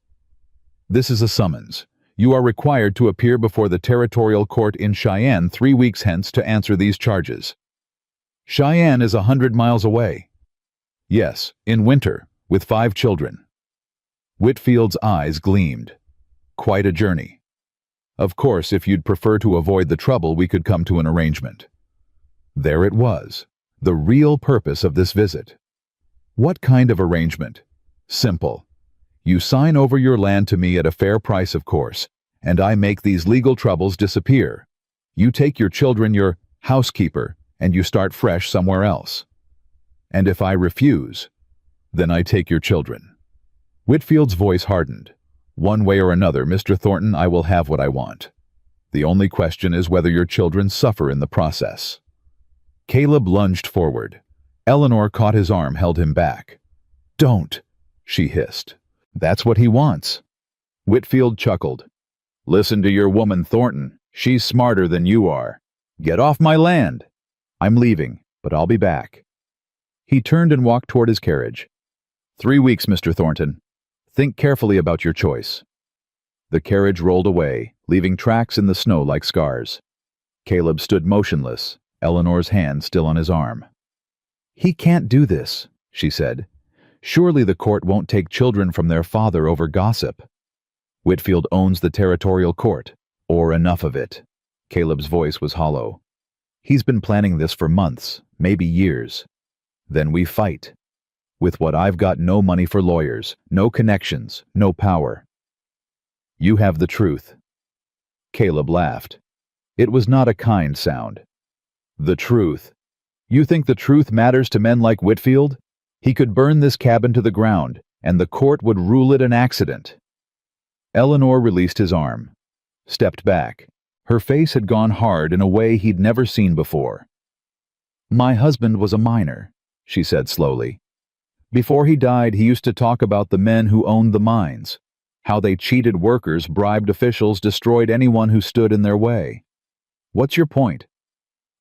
"This is a summons. You are required to appear before the Territorial Court in Cheyenne 3 weeks hence to answer these charges." "Cheyenne is 100 miles away." "Yes, in winter, with 5 children." Whitfield's eyes gleamed. "Quite a journey. Of course, if you'd prefer to avoid the trouble, we could come to an arrangement." There it was, the real purpose of this visit. What kind of arrangement? Simple. You sign over your land to me at a fair price, of course, and I make these legal troubles disappear. You take your children, your housekeeper, and you start fresh somewhere else. And if I refuse, then I take your children. Whitfield's voice hardened. "One way or another, Mr. Thornton, I will have what I want. The only question is whether your children suffer in the process." Caleb lunged forward. Eleanor caught his arm, held him back. "Don't," she hissed. "That's what he wants." Whitfield chuckled. "Listen to your woman, Thornton. She's smarter than you are. Get off my land." "I'm leaving, but I'll be back." He turned and walked toward his carriage. 3 weeks, Mr. Thornton. Think carefully about your choice." The carriage rolled away, leaving tracks in the snow like scars. Caleb stood motionless, Eleanor's hand still on his arm. "He can't do this," she said. "Surely the court won't take children from their father over gossip." "Whitfield owns the Territorial Court, or enough of it." Caleb's voice was hollow. "He's been planning this for months, maybe years. Then we fight. With what I've got, no money for lawyers, no connections, no power." "You have the truth." Caleb laughed. It was not a kind sound. "The truth? You think the truth matters to men like Whitfield? He could burn this cabin to the ground, and the court would rule it an accident." Eleanor released his arm, stepped back. Her face had gone hard in a way he'd never seen before. "My husband was a miner," she said slowly. "Before he died, he used to talk about the men who owned the mines, how they cheated workers, bribed officials, destroyed anyone who stood in their way. What's your point?"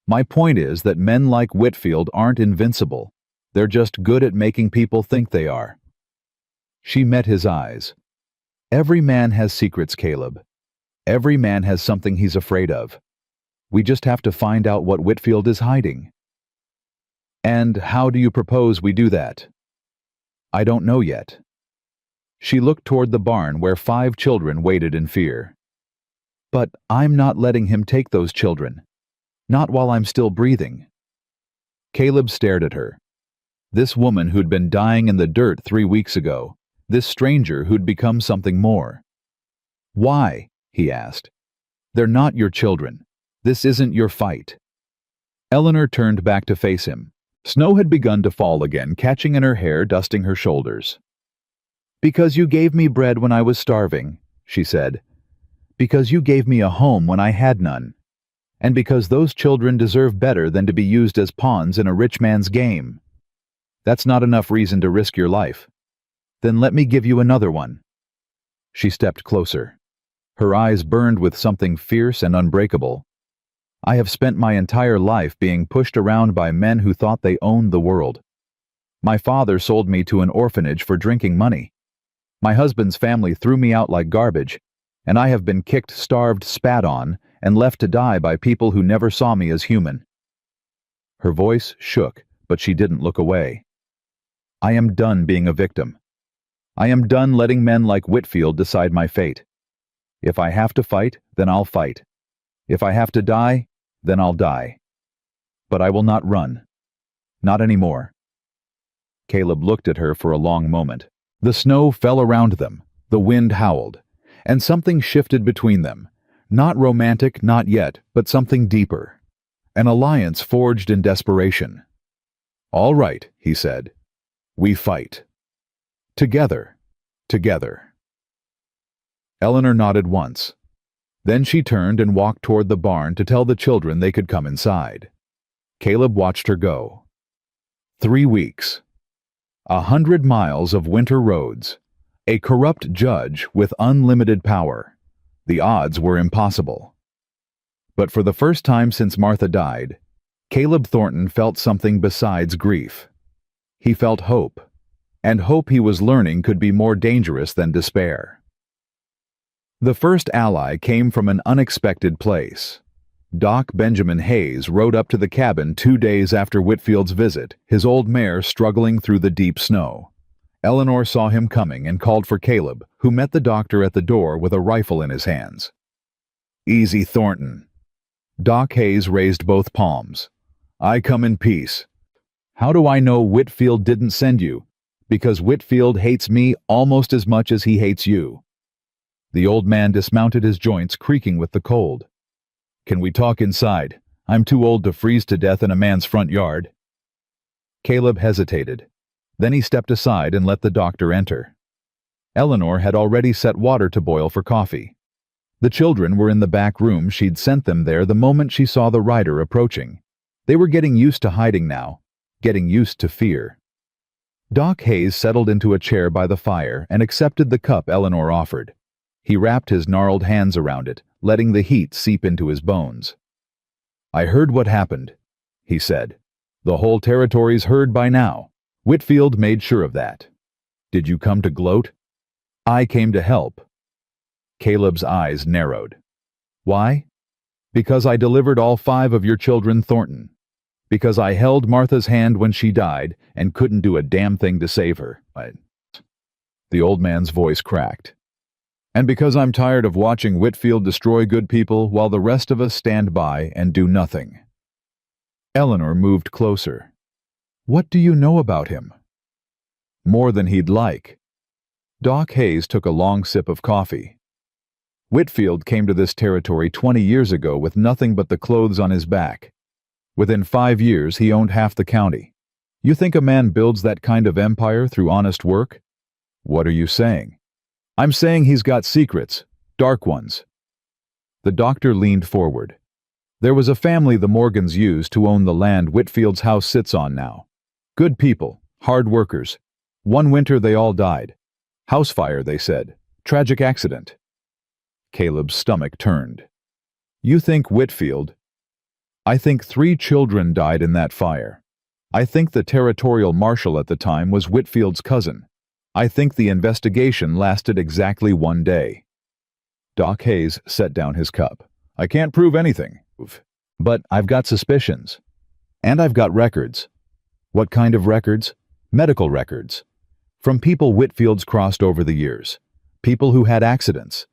"My point is that men like Whitfield aren't invincible. They're just good at making people think they are." She met his eyes. "Every man has secrets, Caleb. Every man has something he's afraid of. We just have to find out what Whitfield is hiding." "And how do you propose we do that?" "I don't know yet." She looked toward the barn where 5 children waited in fear. But I'm not letting him take those children. Not while I'm still breathing. Caleb stared at her. This woman who'd been dying in the dirt 3 weeks ago. This stranger who'd become something more. Why? He asked. They're not your children. This isn't your fight. Eleanor turned back to face him. Snow had begun to fall again, catching in her hair, dusting her shoulders. Because you gave me bread when I was starving, she said. Because you gave me a home when I had none. And because those children deserve better than to be used as pawns in a rich man's game. That's not enough reason to risk your life. Then let me give you another one. She stepped closer. Her eyes burned with something fierce and unbreakable. I have spent my entire life being pushed around by men who thought they owned the world. My father sold me to an orphanage for drinking money. My husband's family threw me out like garbage, and I have been kicked, starved, spat on, and left to die by people who never saw me as human. Her voice shook, but she didn't look away. I am done being a victim. I am done letting men like Whitfield decide my fate. If I have to fight, then I'll fight. If I have to die, then I'll die. But I will not run. Not anymore. Caleb looked at her for a long moment. The snow fell around them, the wind howled, and something shifted between them. Not romantic, not yet, but something deeper. An alliance forged in desperation. All right, he said. We fight. Together. Together. Eleanor nodded once. Then she turned and walked toward the barn to tell the children they could come inside. Caleb watched her go. 3 weeks. 100 miles of winter roads. A corrupt judge with unlimited power. The odds were impossible. But for the first time since Martha died, Caleb Thornton felt something besides grief. He felt hope, and hope he was learning could be more dangerous than despair. The first ally came from an unexpected place. Doc Benjamin Hayes rode up to the cabin 2 days after Whitfield's visit, his old mare struggling through the deep snow. Eleanor saw him coming and called for Caleb, who met the doctor at the door with a rifle in his hands. Easy, Thornton. Doc Hayes raised both palms. I come in peace. How do I know Whitfield didn't send you? Because Whitfield hates me almost as much as he hates you. The old man dismounted, his joints creaking with the cold. Can we talk inside? I'm too old to freeze to death in a man's front yard. Caleb hesitated. Then he stepped aside and let the doctor enter. Eleanor had already set water to boil for coffee. The children were in the back room. She'd sent them there the moment she saw the rider approaching. They were getting used to hiding now, getting used to fear. Doc Hayes settled into a chair by the fire and accepted the cup Eleanor offered. He wrapped his gnarled hands around it, letting the heat seep into his bones. I heard what happened, he said. The whole territory's heard by now. Whitfield made sure of that. Did you come to gloat? I came to help. Caleb's eyes narrowed. Why? Because I delivered all 5 of your children, Thornton. Because I held Martha's hand when she died and couldn't do a damn thing to save her. The old man's voice cracked. And because I'm tired of watching Whitfield destroy good people while the rest of us stand by and do nothing. Eleanor moved closer. What do you know about him? More than he'd like. Doc Hayes took a long sip of coffee. Whitfield came to this territory 20 years ago with nothing but the clothes on his back. Within 5 years, he owned half the county. You think a man builds that kind of empire through honest work? What are you saying? I'm saying he's got secrets, dark ones. The doctor leaned forward. There was a family the Morgans used to own the land Whitfield's house sits on now. Good people, hard workers. One winter they all died. House fire, they said. Tragic accident. Caleb's stomach turned. You think Whitfield? I think 3 children died in that fire. I think the territorial marshal at the time was Whitfield's cousin. I think the investigation lasted exactly 1 day. Doc Hayes set down his cup. I can't prove anything, but I've got suspicions. And I've got records. What kind of records? Medical records. From people Whitfield's crossed over the years. People who had accidents.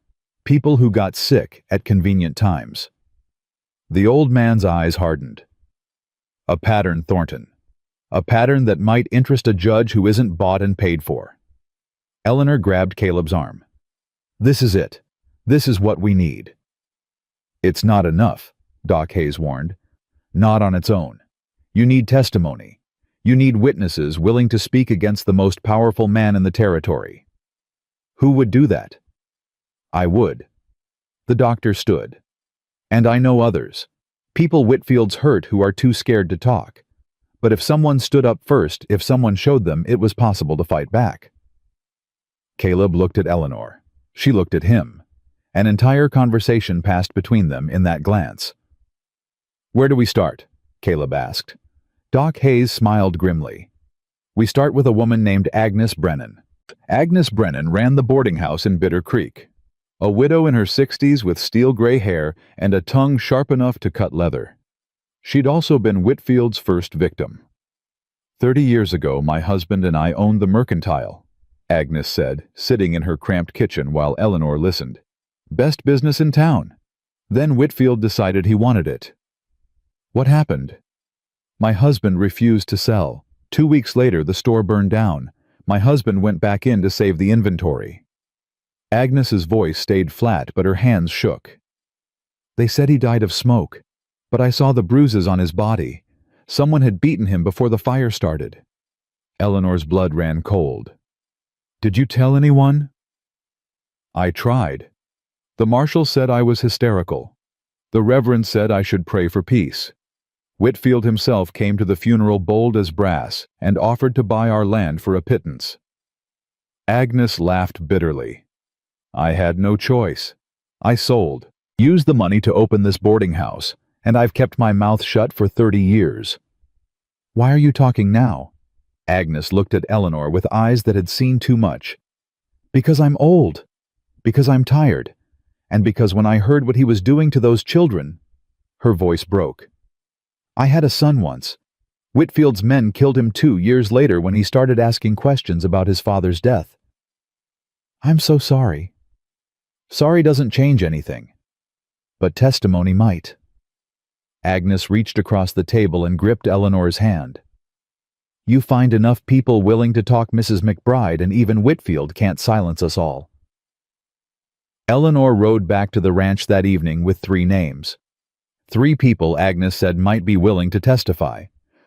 People who got sick at convenient times. The old man's eyes hardened. A pattern, Thornton. A pattern that might interest a judge who isn't bought and paid for. Eleanor grabbed Caleb's arm. This is it. This is what we need. It's not enough, Doc Hayes warned. Not on its own. You need testimony. You need witnesses willing to speak against the most powerful man in the territory. Who would do that? I would. The doctor stood. And I know others. People Whitfield's hurt who are too scared to talk. But if someone stood up first, if someone showed them it was possible to fight back. Caleb looked at Eleanor. She looked at him. An entire conversation passed between them in that glance. Where do we start? Caleb asked. Doc Hayes smiled grimly. We start with a woman named Agnes Brennan. Agnes Brennan ran the boarding house in Bitter Creek. A widow in her 60s with steel-gray hair and a tongue sharp enough to cut leather. She'd also been Whitfield's first victim. 30 years ago, my husband and I owned the Mercantile, Agnes said, sitting in her cramped kitchen while Eleanor listened. Best business in town. Then Whitfield decided he wanted it. What happened? My husband refused to sell. 2 weeks later, the store burned down. My husband went back in to save the inventory. Agnes's voice stayed flat, but her hands shook. They said he died of smoke, but I saw the bruises on his body. Someone had beaten him before the fire started. Eleanor's blood ran cold. Did you tell anyone? I tried. The marshal said I was hysterical. The reverend said I should pray for peace. Whitfield himself came to the funeral bold as brass and offered to buy our land for a pittance. Agnes laughed bitterly. I had no choice. I sold, used the money to open this boarding house, and I've kept my mouth shut for 30 years. Why are you talking now? Agnes looked at Eleanor with eyes that had seen too much. Because I'm old. Because I'm tired. And because when I heard what he was doing to those children, her voice broke. I had a son once. Whitfield's men killed him 2 years later when he started asking questions about his father's death. I'm so sorry. Sorry doesn't change anything. But testimony might. Agnes reached across the table and gripped Eleanor's hand. You find enough people willing to talk, Mrs. McBride, and even Whitfield can't silence us all. Eleanor rode back to the ranch that evening with 3 names. 3 people Agnes said might be willing to testify.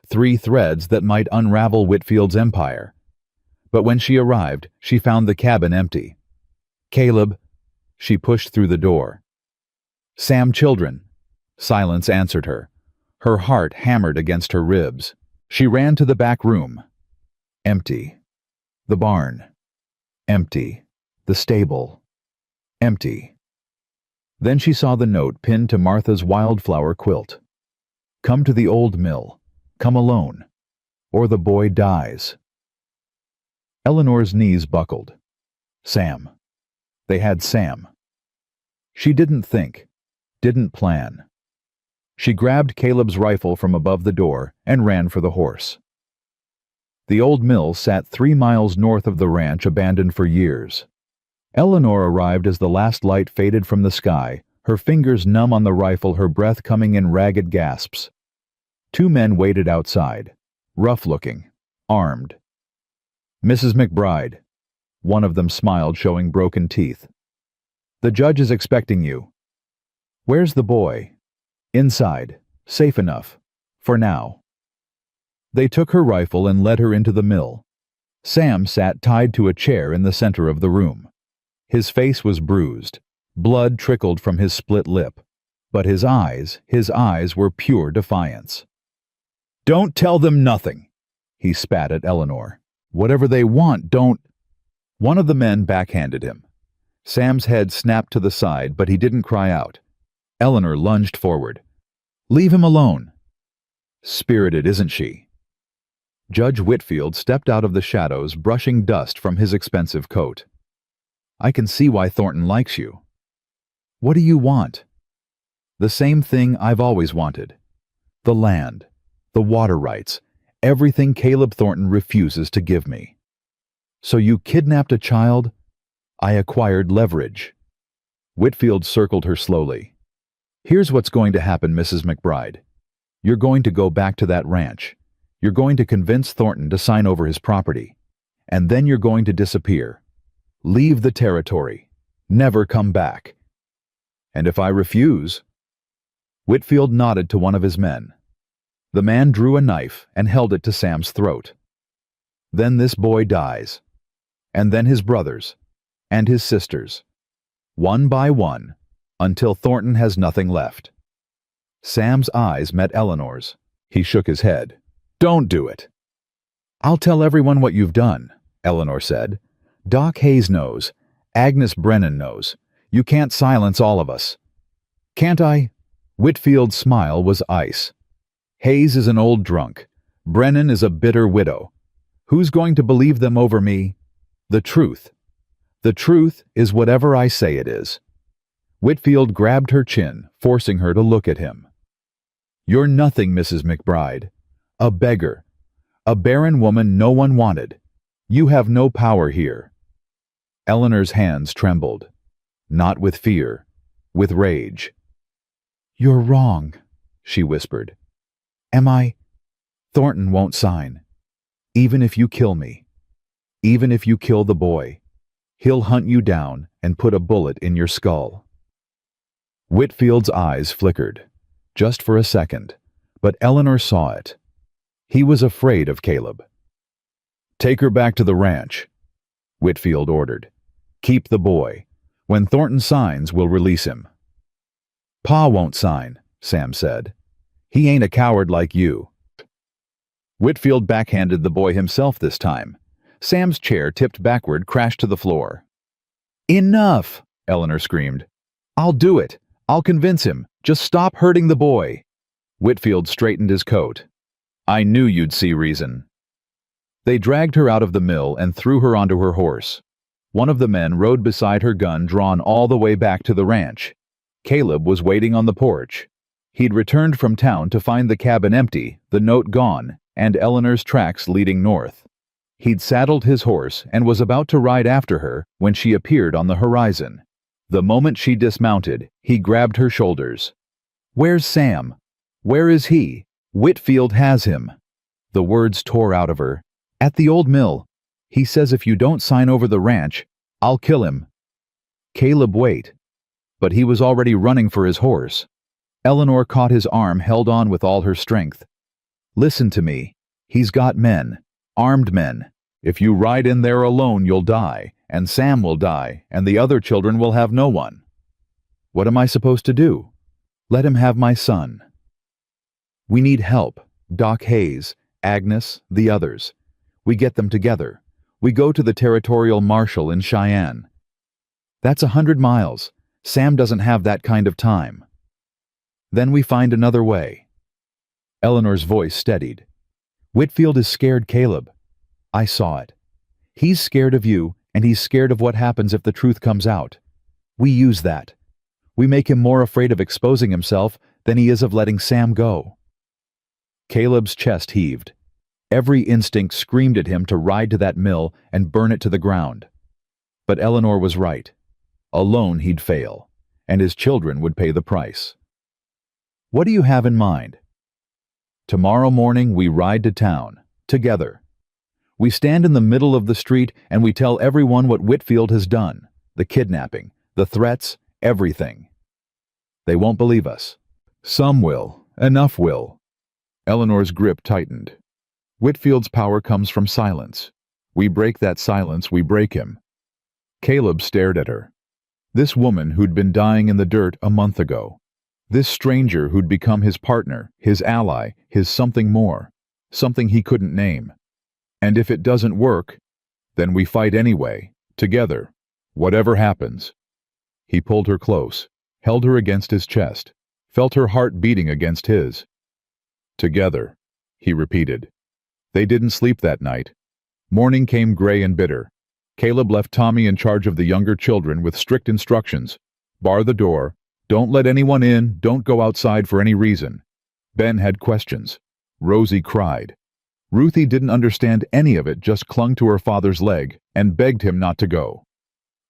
3 threads that might unravel Whitfield's empire. But when she arrived, she found the cabin empty. Caleb, she pushed through the door. Sam Children. Silence answered her. Her heart hammered against her ribs. She ran to the back room. Empty. The barn. Empty. The stable. Empty. Then she saw the note pinned to Martha's wildflower quilt. Come to the old mill. Come alone. Or the boy dies. Eleanor's knees buckled. Sam. They had Sam. She didn't think. Didn't plan. She grabbed Caleb's rifle from above the door and ran for the horse. The old mill sat 3 miles north of the ranch, abandoned for years. Eleanor arrived as the last light faded from the sky, her fingers numb on the rifle, her breath coming in ragged gasps. 2 men waited outside, rough-looking, armed. Mrs. McBride. One of them smiled, showing broken teeth. The judge is expecting you. Where's the boy? Inside, safe enough, for now. They took her rifle and led her into the mill. Sam sat tied to a chair in the center of the room. His face was bruised. Blood trickled from his split lip. But his eyes were pure defiance. Don't tell them nothing, he spat at Eleanor. Whatever they want, don't... One of the men backhanded him. Sam's head snapped to the side, but he didn't cry out. Eleanor lunged forward. Leave him alone. Spirited, isn't she? Judge Whitfield stepped out of the shadows, brushing dust from his expensive coat. I can see why Thornton likes you. What do you want? The same thing I've always wanted. The land, the water rights, everything Caleb Thornton refuses to give me. So you kidnapped a child? I acquired leverage. Whitfield circled her slowly. Here's what's going to happen, Mrs. McBride. You're going to go back to that ranch. You're going to convince Thornton to sign over his property. And then you're going to disappear. Leave the territory. Never come back. And if I refuse? Whitfield nodded to one of his men. The man drew a knife and held it to Sam's throat. Then this boy dies. And then his brothers. And his sisters. One by one, until Thornton has nothing left. Sam's eyes met Eleanor's. He shook his head. Don't do it. I'll tell everyone what you've done, Eleanor said. Doc Hayes knows. Agnes Brennan knows. You can't silence all of us. Can't I? Whitfield's smile was ice. Hayes is an old drunk. Brennan is a bitter widow. Who's going to believe them over me? The truth. The truth is whatever I say it is. Whitfield grabbed her chin, forcing her to look at him. You're nothing, Mrs. McBride. A beggar. A barren woman no one wanted. You have no power here. Eleanor's hands trembled. Not with fear, with rage. You're wrong, she whispered. Am I? Thornton won't sign. Even if you kill me. Even if you kill the boy. He'll hunt you down and put a bullet in your skull. Whitfield's eyes flickered, just for a second, but Eleanor saw it. He was afraid of Caleb. Take her back to the ranch, Whitfield ordered. Keep the boy. When Thornton signs, we'll release him. Pa won't sign, Sam said. He ain't a coward like you. Whitfield backhanded the boy himself this time. Sam's chair, tipped backward, crashed to the floor. Enough, Eleanor screamed. I'll do it. I'll convince him. Just stop hurting the boy. Whitfield straightened his coat. I knew you'd see reason. They dragged her out of the mill and threw her onto her horse. One of the men rode beside her, gun drawn all the way back to the ranch. Caleb was waiting on the porch. He'd returned from town to find the cabin empty, the note gone, and Eleanor's tracks leading north. He'd saddled his horse and was about to ride after her when she appeared on the horizon. The moment she dismounted, he grabbed her shoulders. Where's Sam? Where is he? Whitfield has him. The words tore out of her. At the old mill. He says if you don't sign over the ranch, I'll kill him. Caleb, wait. But he was already running for his horse. Eleanor caught his arm, held on with all her strength. Listen to me. He's got men. Armed men. If you ride in there alone, you'll die, and Sam will die, and the other children will have no one. What am I supposed to do? Let him have my son. We need help. Doc Hayes, Agnes, the others. We get them together. We go to the territorial marshal in Cheyenne. That's 100 miles. Sam doesn't have that kind of time. Then we find another way. Eleanor's voice steadied. Whitfield is scared, Caleb. I saw it. He's scared of you, and he's scared of what happens if the truth comes out. We use that. We make him more afraid of exposing himself than he is of letting Sam go. Caleb's chest heaved. Every instinct screamed at him to ride to that mill and burn it to the ground. But Eleanor was right. Alone he'd fail, and his children would pay the price. What do you have in mind? Tomorrow morning we ride to town, together. We stand in the middle of the street and we tell everyone what Whitfield has done, the kidnapping, the threats, everything. They won't believe us. Some will, enough will. Eleanor's grip tightened. Whitfield's power comes from silence. We break that silence, we break him. Caleb stared at her. This woman who'd been dying in the dirt a month ago. This stranger who'd become his partner, his ally, his something more, something he couldn't name. And if it doesn't work, then we fight anyway, together, whatever happens. He pulled her close, held her against his chest, felt her heart beating against his. Together, he repeated. They didn't sleep that night. Morning came gray and bitter. Caleb left Tommy in charge of the younger children with strict instructions. Bar the door. Don't let anyone in. Don't go outside for any reason. Ben had questions. Rosie cried. Ruthie didn't understand any of it, just clung to her father's leg and begged him not to go.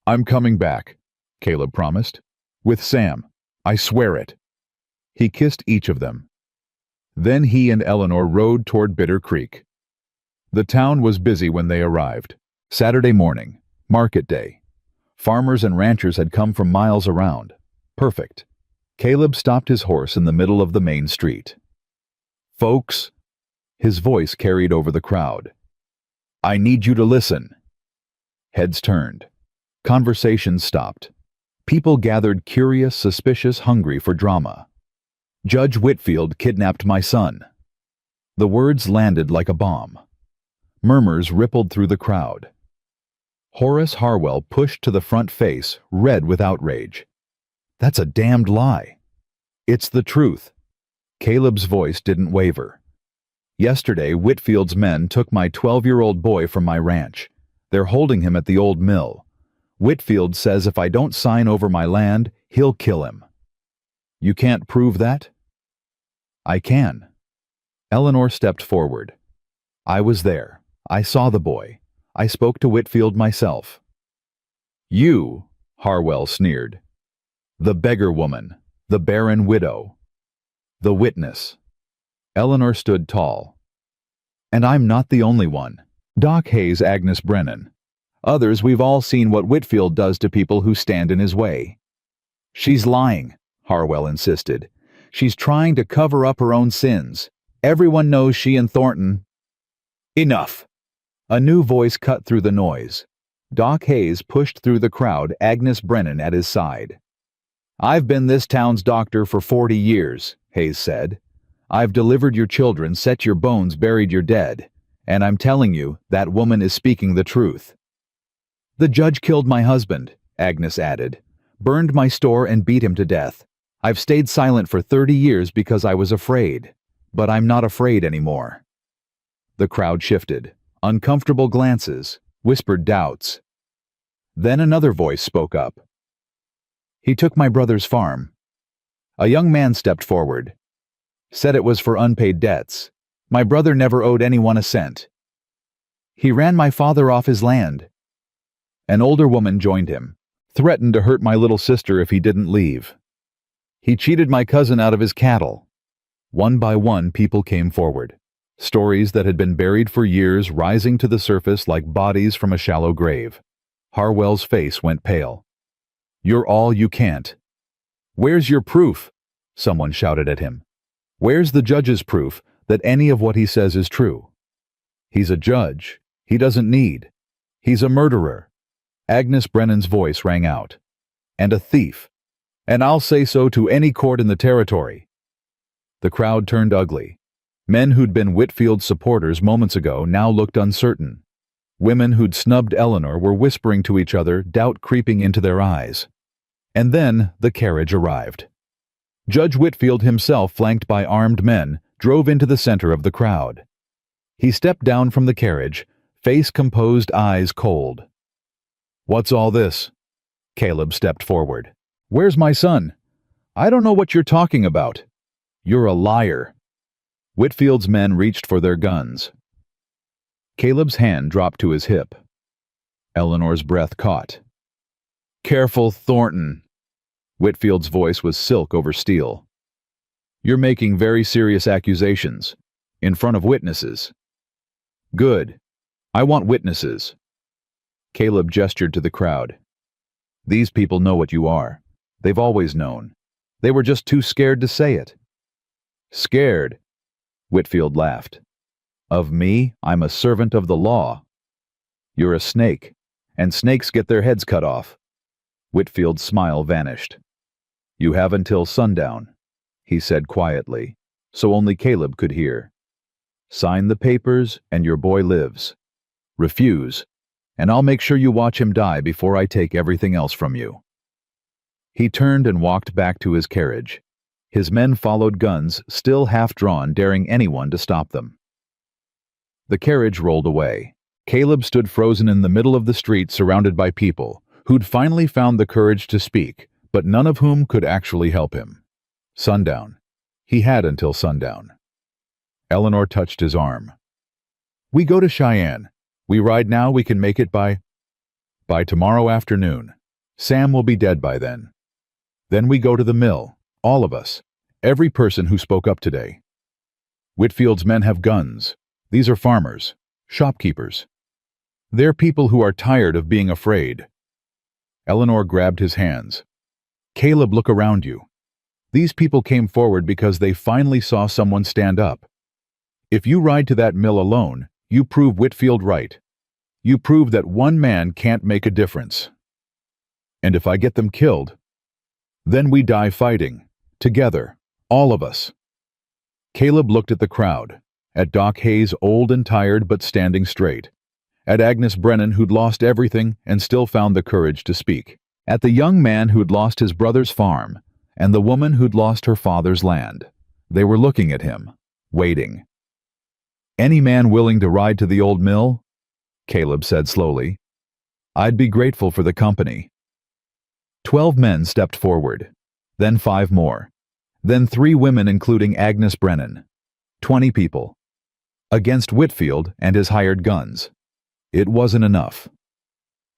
I'm coming back, Caleb promised. With Sam. I swear it." He kissed each of them. Then he and Eleanor rode toward Bitter Creek. The town was busy when they arrived. Saturday morning, market day. Farmers and ranchers had come from miles around. Perfect. Caleb stopped his horse in the middle of the main street. "Folks," his voice carried over the crowd, "I need you to listen." Heads turned. Conversations stopped. People gathered, curious, suspicious, hungry for drama. "Judge Whitfield kidnapped my son." The words landed like a bomb. Murmurs rippled through the crowd. Horace Harwell pushed to the front face, red with outrage. "That's a damned lie." "It's the truth." Caleb's voice didn't waver. "Yesterday, Whitfield's men took my 12-year-old boy from my ranch. They're holding him at the old mill. Whitfield says if I don't sign over my land, he'll kill him." "You can't prove that?" "I can." Eleanor stepped forward. "I was there. I saw the boy. I spoke to Whitfield myself." "You," Harwell sneered. "The beggar woman, the barren widow, the witness." Eleanor stood tall. "And I'm not the only one. Doc Hayes, Agnes Brennan. Others, we've all seen what Whitfield does to people who stand in his way." "She's lying," Harwell insisted. "She's trying to cover up her own sins. Everyone knows she and Thornton—" "Enough!" A new voice cut through the noise. Doc Hayes pushed through the crowd, Agnes Brennan at his side. "I've been this town's doctor for 40 years, Hayes said. "I've delivered your children, set your bones, buried your dead. And I'm telling you, that woman is speaking the truth." "The judge killed my husband," Agnes added. "Burned my store and beat him to death. I've stayed silent for 30 years because I was afraid. But I'm not afraid anymore." The crowd shifted. Uncomfortable glances, whispered doubts. Then another voice spoke up. "He took my brother's farm." A young man stepped forward. "Said it was for unpaid debts. My brother never owed anyone a cent. He ran my father off his land." An older woman joined him. "Threatened to hurt my little sister if he didn't leave. He cheated my cousin out of his cattle." One by one, people came forward. Stories that had been buried for years rising to the surface like bodies from a shallow grave. Harwell's face went pale. "You're all you can't." "Where's your proof?" someone shouted at him. "Where's the judge's proof that any of what he says is true?" "He's a judge. He doesn't need. He's a murderer." Agnes Brennan's voice rang out. "And a thief. And I'll say so to any court in the territory." The crowd turned ugly. Men who'd been Whitfield's supporters moments ago now looked uncertain. Women who'd snubbed Eleanor were whispering to each other, doubt creeping into their eyes. And then the carriage arrived. Judge Whitfield himself, flanked by armed men, drove into the center of the crowd. He stepped down from the carriage, face composed, eyes cold. "What's all this?" Caleb stepped forward. "Where's my son?" "I don't know what you're talking about." "You're a liar." Whitfield's men reached for their guns. Caleb's hand dropped to his hip. Eleanor's breath caught. "Careful, Thornton." Whitfield's voice was silk over steel. "You're making very serious accusations. In front of witnesses." "Good. I want witnesses." Caleb gestured to the crowd. "These people know what you are. They've always known. They were just too scared to say it." "Scared?" Whitfield laughed. "Of me, I'm a servant of the law." "You're a snake, and snakes get their heads cut off." Whitfield's smile vanished. "You have until sundown," he said quietly, so only Caleb could hear. "Sign the papers, and your boy lives. Refuse, and I'll make sure you watch him die before I take everything else from you." He turned and walked back to his carriage. His men followed, guns still half drawn, daring anyone to stop them. The carriage rolled away. Caleb stood frozen in the middle of the street, surrounded by people who'd finally found the courage to speak, but none of whom could actually help him. Sundown. He had until sundown. Eleanor touched his arm. "We go to Cheyenne. We ride now, we can make it by tomorrow afternoon. Sam will be dead by then." Then we go to the mill, all of us, every person who spoke up today. Whitfield's men have guns. These are farmers, shopkeepers. They're people who are tired of being afraid. Eleanor grabbed his hands. Caleb, look around you. These people came forward because they finally saw someone stand up. If you ride to that mill alone, you prove Whitfield right. You prove that one man can't make a difference. And if I get them killed, then we die fighting, together, all of us. Caleb looked at the crowd, at Doc Hayes, old and tired but standing straight, at Agnes Brennan, who'd lost everything and still found the courage to speak, at the young man who'd lost his brother's farm, and the woman who'd lost her father's land. They were looking at him, waiting. Any man willing to ride to the old mill? Caleb said slowly. I'd be grateful for the company. 12 men stepped forward, then 5 more, then 3 women including Agnes Brennan. 20 people. Against Whitfield and his hired guns. It wasn't enough.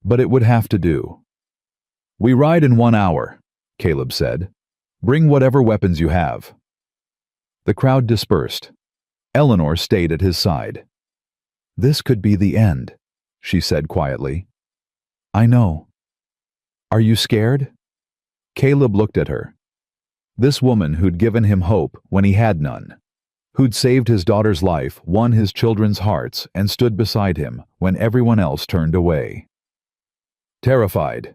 But it would have to do. We ride in 1 hour, Caleb said. Bring whatever weapons you have. The crowd dispersed. Eleanor stayed at his side. This could be the end, she said quietly. I know. Are you scared? Caleb looked at her. This woman who'd given him hope when he had none, who'd saved his daughter's life, won his children's hearts, and stood beside him when everyone else turned away. Terrified,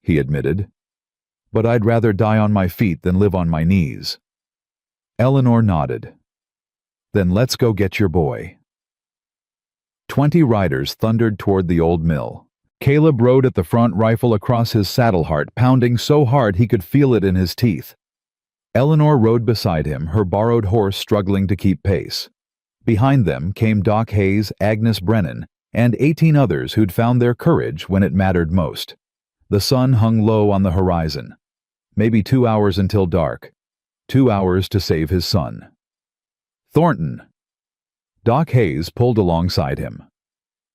he admitted. But I'd rather die on my feet than live on my knees. Eleanor nodded. Then let's go get your boy. 20 riders thundered toward the old mill. Caleb rode at the front, rifle across his saddle heart, pounding so hard he could feel it in his teeth. Eleanor rode beside him, her borrowed horse struggling to keep pace. Behind them came Doc Hayes, Agnes Brennan, and 18 others who'd found their courage when it mattered most. The sun hung low on the horizon. Maybe 2 hours until dark. 2 hours to save his son. Thornton. Doc Hayes pulled alongside him.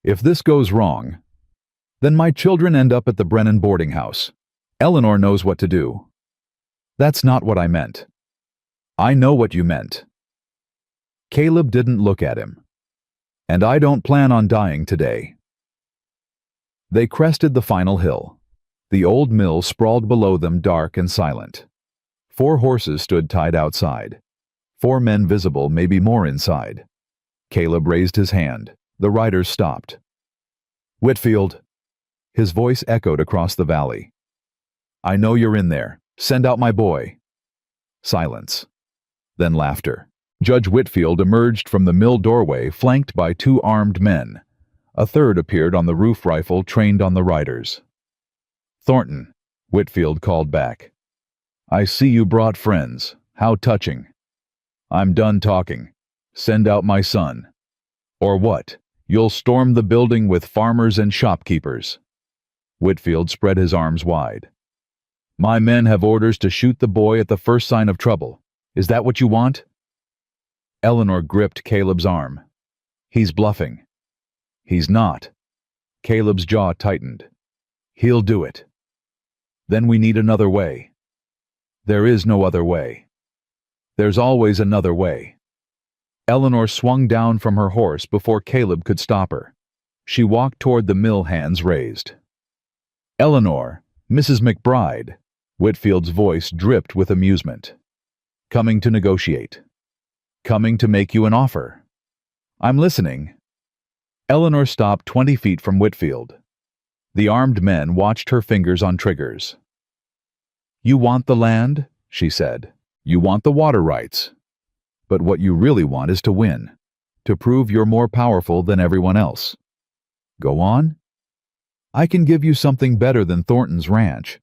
If this goes wrong, then my children end up at the Brennan boarding house. Eleanor knows what to do. That's not what I meant. I know what you meant. Caleb didn't look at him. And I don't plan on dying today. They crested the final hill. The old mill sprawled below them, dark and silent. 4 horses stood tied outside. 4 men visible, maybe more inside. Caleb raised his hand. The riders stopped. Whitfield. His voice echoed across the valley. I know you're in there. Send out my boy. Silence. Then laughter. Judge Whitfield emerged from the mill doorway, flanked by 2 armed men. A third appeared on the roof, rifle trained on the riders. Thornton, Whitfield called back. I see you brought friends. How touching. I'm done talking. Send out my son. Or what? You'll storm the building with farmers and shopkeepers. Whitfield spread his arms wide. My men have orders to shoot the boy at the first sign of trouble. Is that what you want? Eleanor gripped Caleb's arm. He's bluffing. He's not. Caleb's jaw tightened. He'll do it. Then we need another way. There is no other way. There's always another way. Eleanor swung down from her horse before Caleb could stop her. She walked toward the mill, hands raised. Eleanor, Mrs. McBride. Whitfield's voice dripped with amusement. Coming to negotiate. Coming to make you an offer. I'm listening. Eleanor stopped 20 feet from Whitfield. The armed men watched her fingers on triggers. You want the land, she said. You want the water rights. But what you really want is to win, to prove you're more powerful than everyone else. Go on. I can give you something better than Thornton's ranch.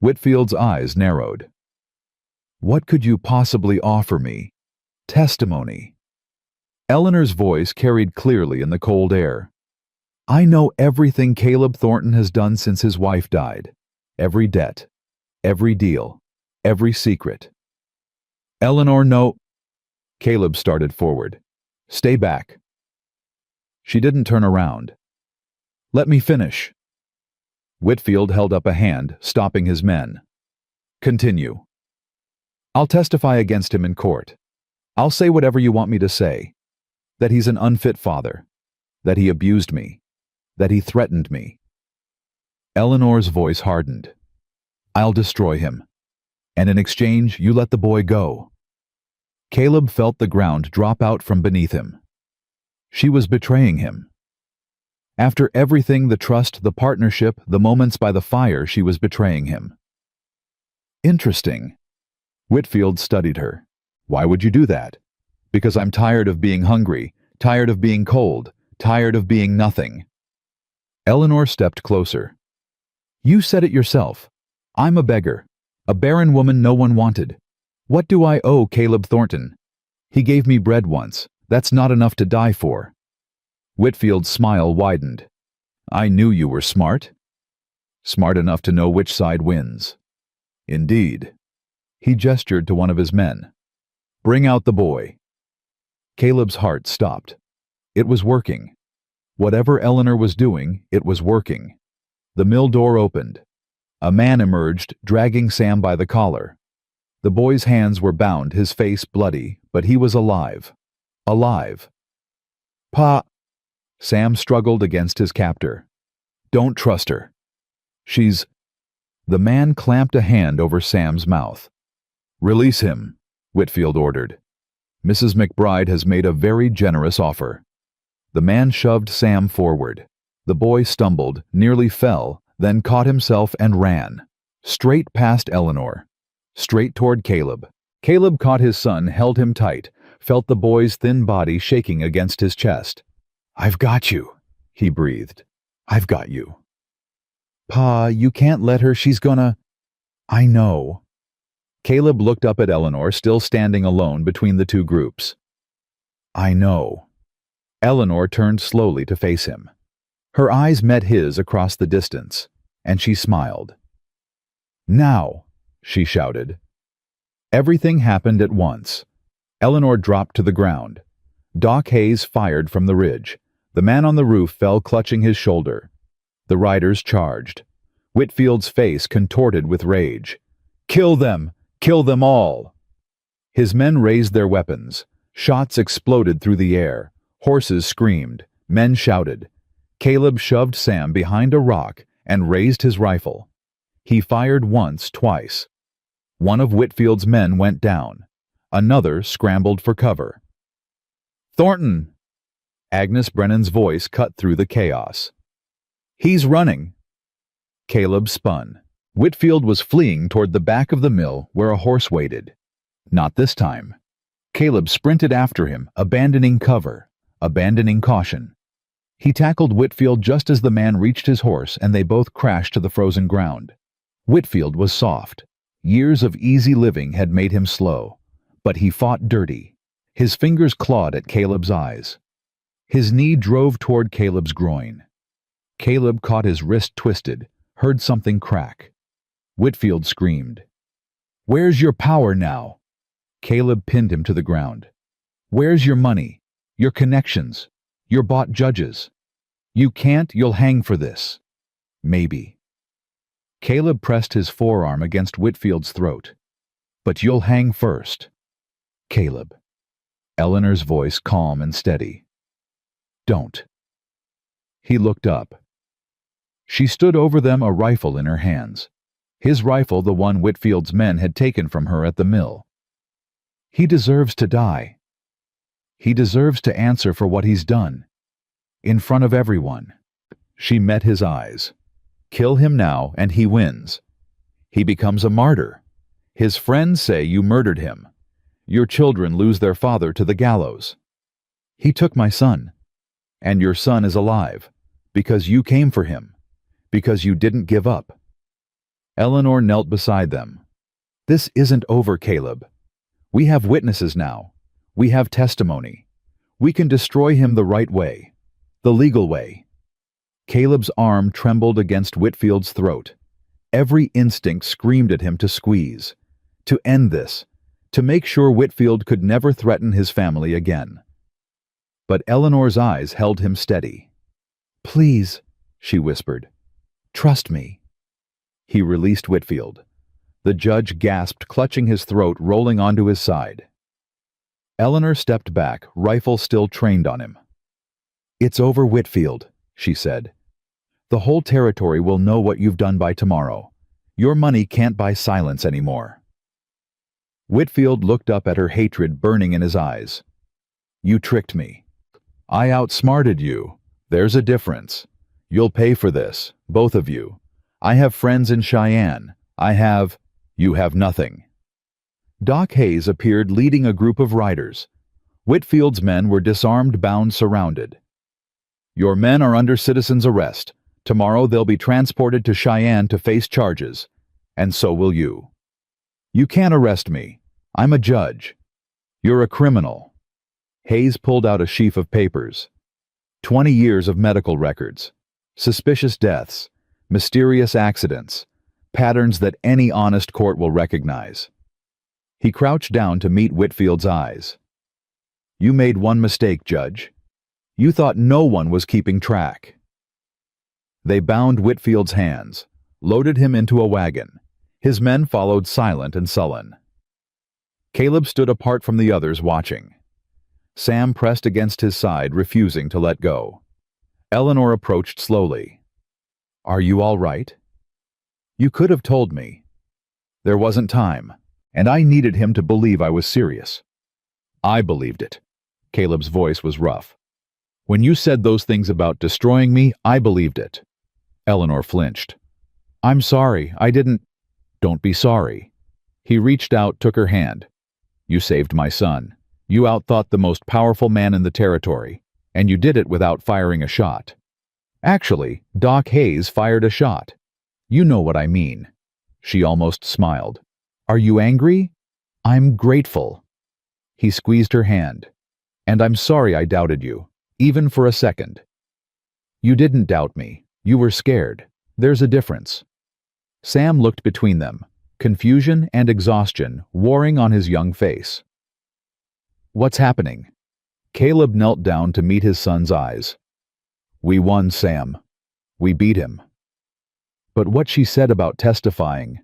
Whitfield's eyes narrowed. What could you possibly offer me? Testimony. Eleanor's voice carried clearly in the cold air. I know everything Caleb Thornton has done since his wife died. Every debt, every deal, every secret. Eleanor, no. Caleb started forward. Stay back. She didn't turn around. Let me finish. Whitfield held up a hand, stopping his men. Continue. I'll testify against him in court. I'll say whatever you want me to say. That he's an unfit father. That he abused me. That he threatened me. Eleanor's voice hardened. I'll destroy him. And in exchange, you let the boy go. Caleb felt the ground drop out from beneath him. She was betraying him. After everything, the trust, the partnership, the moments by the fire, she was betraying him. Interesting. Whitfield studied her. Why would you do that? Because I'm tired of being hungry, tired of being cold, tired of being nothing. Eleanor stepped closer. You said it yourself. I'm a beggar, a barren woman no one wanted. What do I owe Caleb Thornton? He gave me bread once. That's not enough to die for. Whitfield's smile widened. I knew you were smart. Smart enough to know which side wins. Indeed. He gestured to one of his men. Bring out the boy. Caleb's heart stopped. It was working. Whatever Eleanor was doing, it was working. The mill door opened. A man emerged, dragging Sam by the collar. The boy's hands were bound, his face bloody, but he was alive. Alive. Pa! Sam struggled against his captor. Don't trust her. She's... The man clamped a hand over Sam's mouth. Release him, Whitfield ordered. Mrs. McBride has made a very generous offer. The man shoved Sam forward. The boy stumbled, nearly fell, then caught himself and ran. Straight past Eleanor. Straight toward Caleb. Caleb caught his son, held him tight, felt the boy's thin body shaking against his chest. I've got you, he breathed. I've got you. Pa, you can't let her, she's gonna... I know. Caleb looked up at Eleanor, still standing alone between the two groups. I know. Eleanor turned slowly to face him. Her eyes met his across the distance, and she smiled. Now, she shouted. Everything happened at once. Eleanor dropped to the ground. Doc Hayes fired from the ridge. The man on the roof fell clutching his shoulder. The riders charged. Whitfield's face contorted with rage. Kill them! Kill them all! His men raised their weapons. Shots exploded through the air. Horses screamed. Men shouted. Caleb shoved Sam behind a rock and raised his rifle. He fired once, twice. One of Whitfield's men went down. Another scrambled for cover. Thornton! Agnes Brennan's voice cut through the chaos. He's running. Caleb spun. Whitfield was fleeing toward the back of the mill where a horse waited. Not this time. Caleb sprinted after him, abandoning cover, abandoning caution. He tackled Whitfield just as the man reached his horse and they both crashed to the frozen ground. Whitfield was soft. Years of easy living had made him slow, but he fought dirty. His fingers clawed at Caleb's eyes. His knee drove toward Caleb's groin. Caleb caught his wrist twisted, heard something crack. Whitfield screamed. Where's your power now? Caleb pinned him to the ground. Where's your money? Your connections? Your bought judges? You can't, you'll hang for this. Maybe. Caleb pressed his forearm against Whitfield's throat. But you'll hang first. Caleb. Eleanor's voice calm and steady. Don't. He looked up. She stood over them, a rifle in her hands. His rifle, the one Whitfield's men had taken from her at the mill. He deserves to die. He deserves to answer for what he's done. In front of everyone. She met his eyes. Kill him now and he wins. He becomes a martyr. His friends say you murdered him. Your children lose their father to the gallows. He took my son. And your son is alive. Because you came for him. Because you didn't give up. Eleanor knelt beside them. This isn't over, Caleb. We have witnesses now. We have testimony. We can destroy him the right way. The legal way. Caleb's arm trembled against Whitfield's throat. Every instinct screamed at him to squeeze. To end this. To make sure Whitfield could never threaten his family again. But Eleanor's eyes held him steady. Please, she whispered. Trust me. He released Whitfield. The judge gasped, clutching his throat, rolling onto his side. Eleanor stepped back, rifle still trained on him. "It's over, Whitfield," she said. "The whole territory will know what you've done by tomorrow. Your money can't buy silence anymore." Whitfield looked up at her, hatred burning in his eyes. "You tricked me. I outsmarted you. There's a difference. You'll pay for this, both of you. I have friends in Cheyenne. You have nothing." Doc Hayes appeared leading a group of riders. Whitfield's men were disarmed, bound, surrounded. "Your men are under citizen's arrest. Tomorrow they'll be transported to Cheyenne to face charges. And so will you. You can't arrest me. I'm a judge. You're a criminal." Hayes pulled out a sheaf of papers. 20 years of medical records. Suspicious deaths. Mysterious accidents. Patterns that any honest court will recognize. He crouched down to meet Whitfield's eyes. "You made one mistake, Judge. You thought no one was keeping track." They bound Whitfield's hands, loaded him into a wagon. His men followed, silent and sullen. Caleb stood apart from the others, watching. Sam pressed against his side, refusing to let go. Eleanor approached slowly. "Are you all right?" "You could have told me." "There wasn't time, and I needed him to believe I was serious." "I believed it." Caleb's voice was rough. "When you said those things about destroying me, I believed it." Eleanor flinched. "I'm sorry, I didn't—" "Don't be sorry." He reached out, took her hand. "You saved my son. You outthought the most powerful man in the territory, and you did it without firing a shot. Actually, Doc Hayes fired a shot. You know what I mean." She almost smiled. "Are you angry?" "I'm grateful." He squeezed her hand. "And I'm sorry I doubted you, even for a second." "You didn't doubt me. You were scared. There's a difference." Sam looked between them, confusion and exhaustion warring on his young face. "What's happening?" Caleb knelt down to meet his son's eyes. "We won, Sam. We beat him." "But what she said about testifying,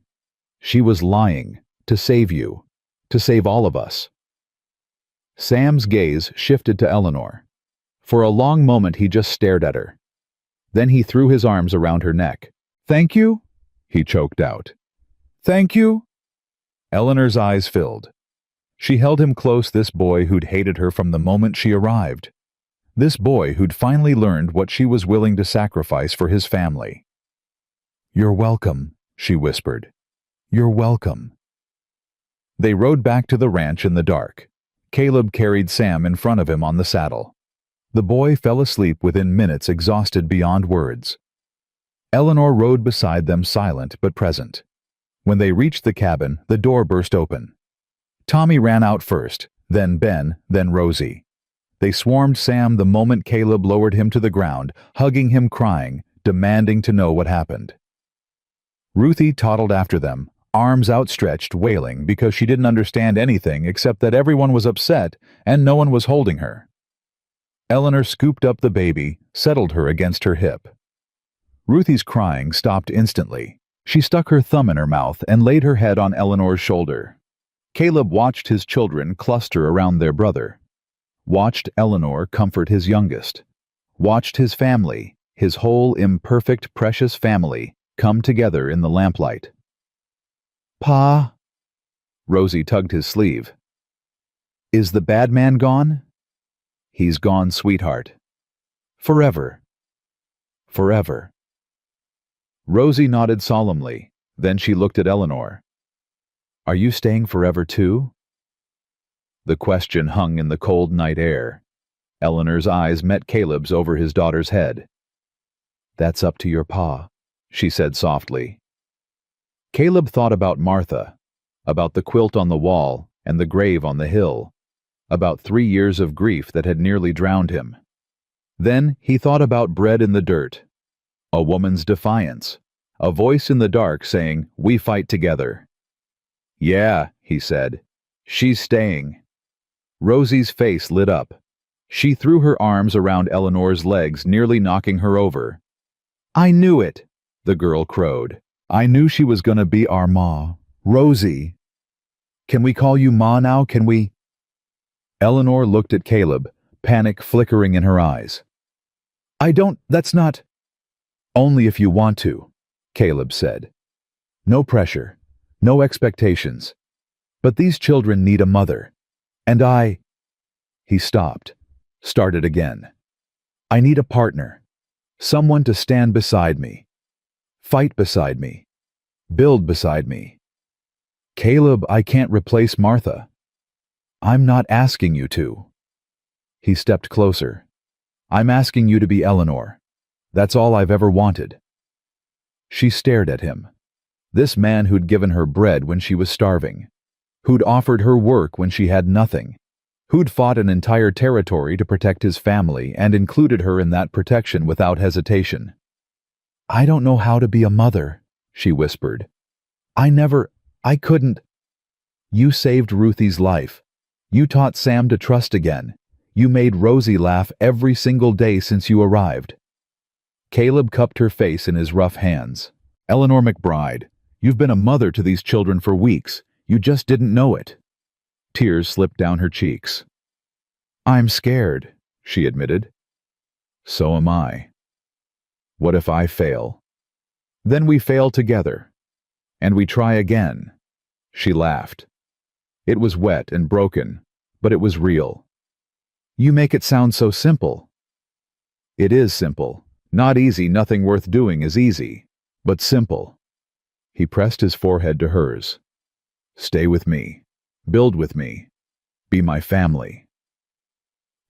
she was lying, to save you, to save all of us." Sam's gaze shifted to Eleanor. For a long moment he just stared at her. Then he threw his arms around her neck. "Thank you?" he choked out. "Thank you?" Eleanor's eyes filled. She held him close, this boy who'd hated her from the moment she arrived. This boy who'd finally learned what she was willing to sacrifice for his family. "You're welcome," she whispered. "You're welcome." They rode back to the ranch in the dark. Caleb carried Sam in front of him on the saddle. The boy fell asleep within minutes, exhausted beyond words. Eleanor rode beside them, silent but present. When they reached the cabin, the door burst open. Tommy ran out first, then Ben, then Rosie. They swarmed Sam the moment Caleb lowered him to the ground, hugging him, crying, demanding to know what happened. Ruthie toddled after them, arms outstretched, wailing because she didn't understand anything except that everyone was upset and no one was holding her. Eleanor scooped up the baby, settled her against her hip. Ruthie's crying stopped instantly. She stuck her thumb in her mouth and laid her head on Eleanor's shoulder. Caleb watched his children cluster around their brother. Watched Eleanor comfort his youngest. Watched his family, his whole imperfect, precious family, come together in the lamplight. "Pa?" Rosie tugged his sleeve. "Is the bad man gone?" "He's gone, sweetheart. Forever. Forever." Rosie nodded solemnly. Then she looked at Eleanor. "Are you staying forever too?" The question hung in the cold night air. Eleanor's eyes met Caleb's over his daughter's head. "That's up to your pa," she said softly. Caleb thought about Martha, about the quilt on the wall and the grave on the hill, about 3 years of grief that had nearly drowned him. Then he thought about bread in the dirt, a woman's defiance, a voice in the dark saying, "We fight together." "Yeah," he said, "she's staying." Rosie's face lit up. She threw her arms around Eleanor's legs, nearly knocking her over. "I knew it," the girl crowed. "I knew she was gonna be our ma, Rosie. Can we call you Ma now, can we? Eleanor looked at Caleb, panic flickering in her eyes. That's not. Only if you want to, Caleb said. No pressure, no expectations. But these children need a mother. And I. He stopped, started again. I need a partner. Someone to stand beside me. Fight beside me. Build beside me. Caleb, I can't replace Martha. I'm not asking you to. He stepped closer. I'm asking you to be Eleanor. That's all I've ever wanted. She stared at him. This man who'd given her bread when she was starving, who'd offered her work when she had nothing, who'd fought an entire territory to protect his family and included her in that protection without hesitation. I don't know how to be a mother, she whispered. I couldn't. You saved Ruthie's life. You taught Sam to trust again. You made Rosie laugh every single day since you arrived. Caleb cupped her face in his rough hands. Eleanor McBride, you've been a mother to these children for weeks. You just didn't know it. Tears slipped down her cheeks. I'm scared, she admitted. So am I. What if I fail? Then we fail together. And we try again. She laughed. It was wet and broken, but it was real. You make it sound so simple. It is simple. Not easy, nothing worth doing is easy, but simple. He pressed his forehead to hers. Stay with me. Build with me. Be my family.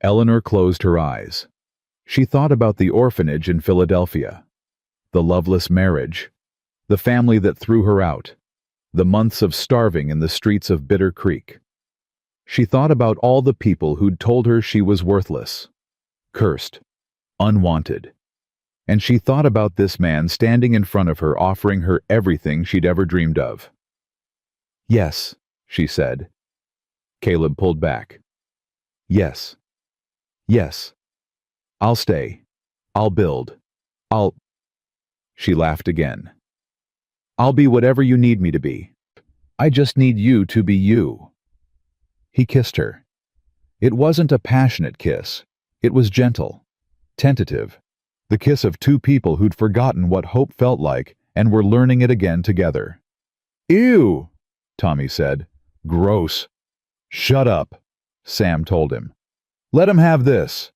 Eleanor closed her eyes. She thought about the orphanage in Philadelphia, the loveless marriage, the family that threw her out, the months of starving in the streets of Bitter Creek. She thought about all the people who'd told her she was worthless, cursed, unwanted. And she thought about this man standing in front of her offering her everything she'd ever dreamed of. Yes, she said. Caleb pulled back. Yes. Yes. I'll stay. I'll build. She laughed again. I'll be whatever you need me to be. I just need you to be you. He kissed her. It wasn't a passionate kiss. It was gentle, tentative, the kiss of two people who'd forgotten what hope felt like and were learning it again together. Ew, Tommy said. Gross. Shut up, Sam told him. Let him have this.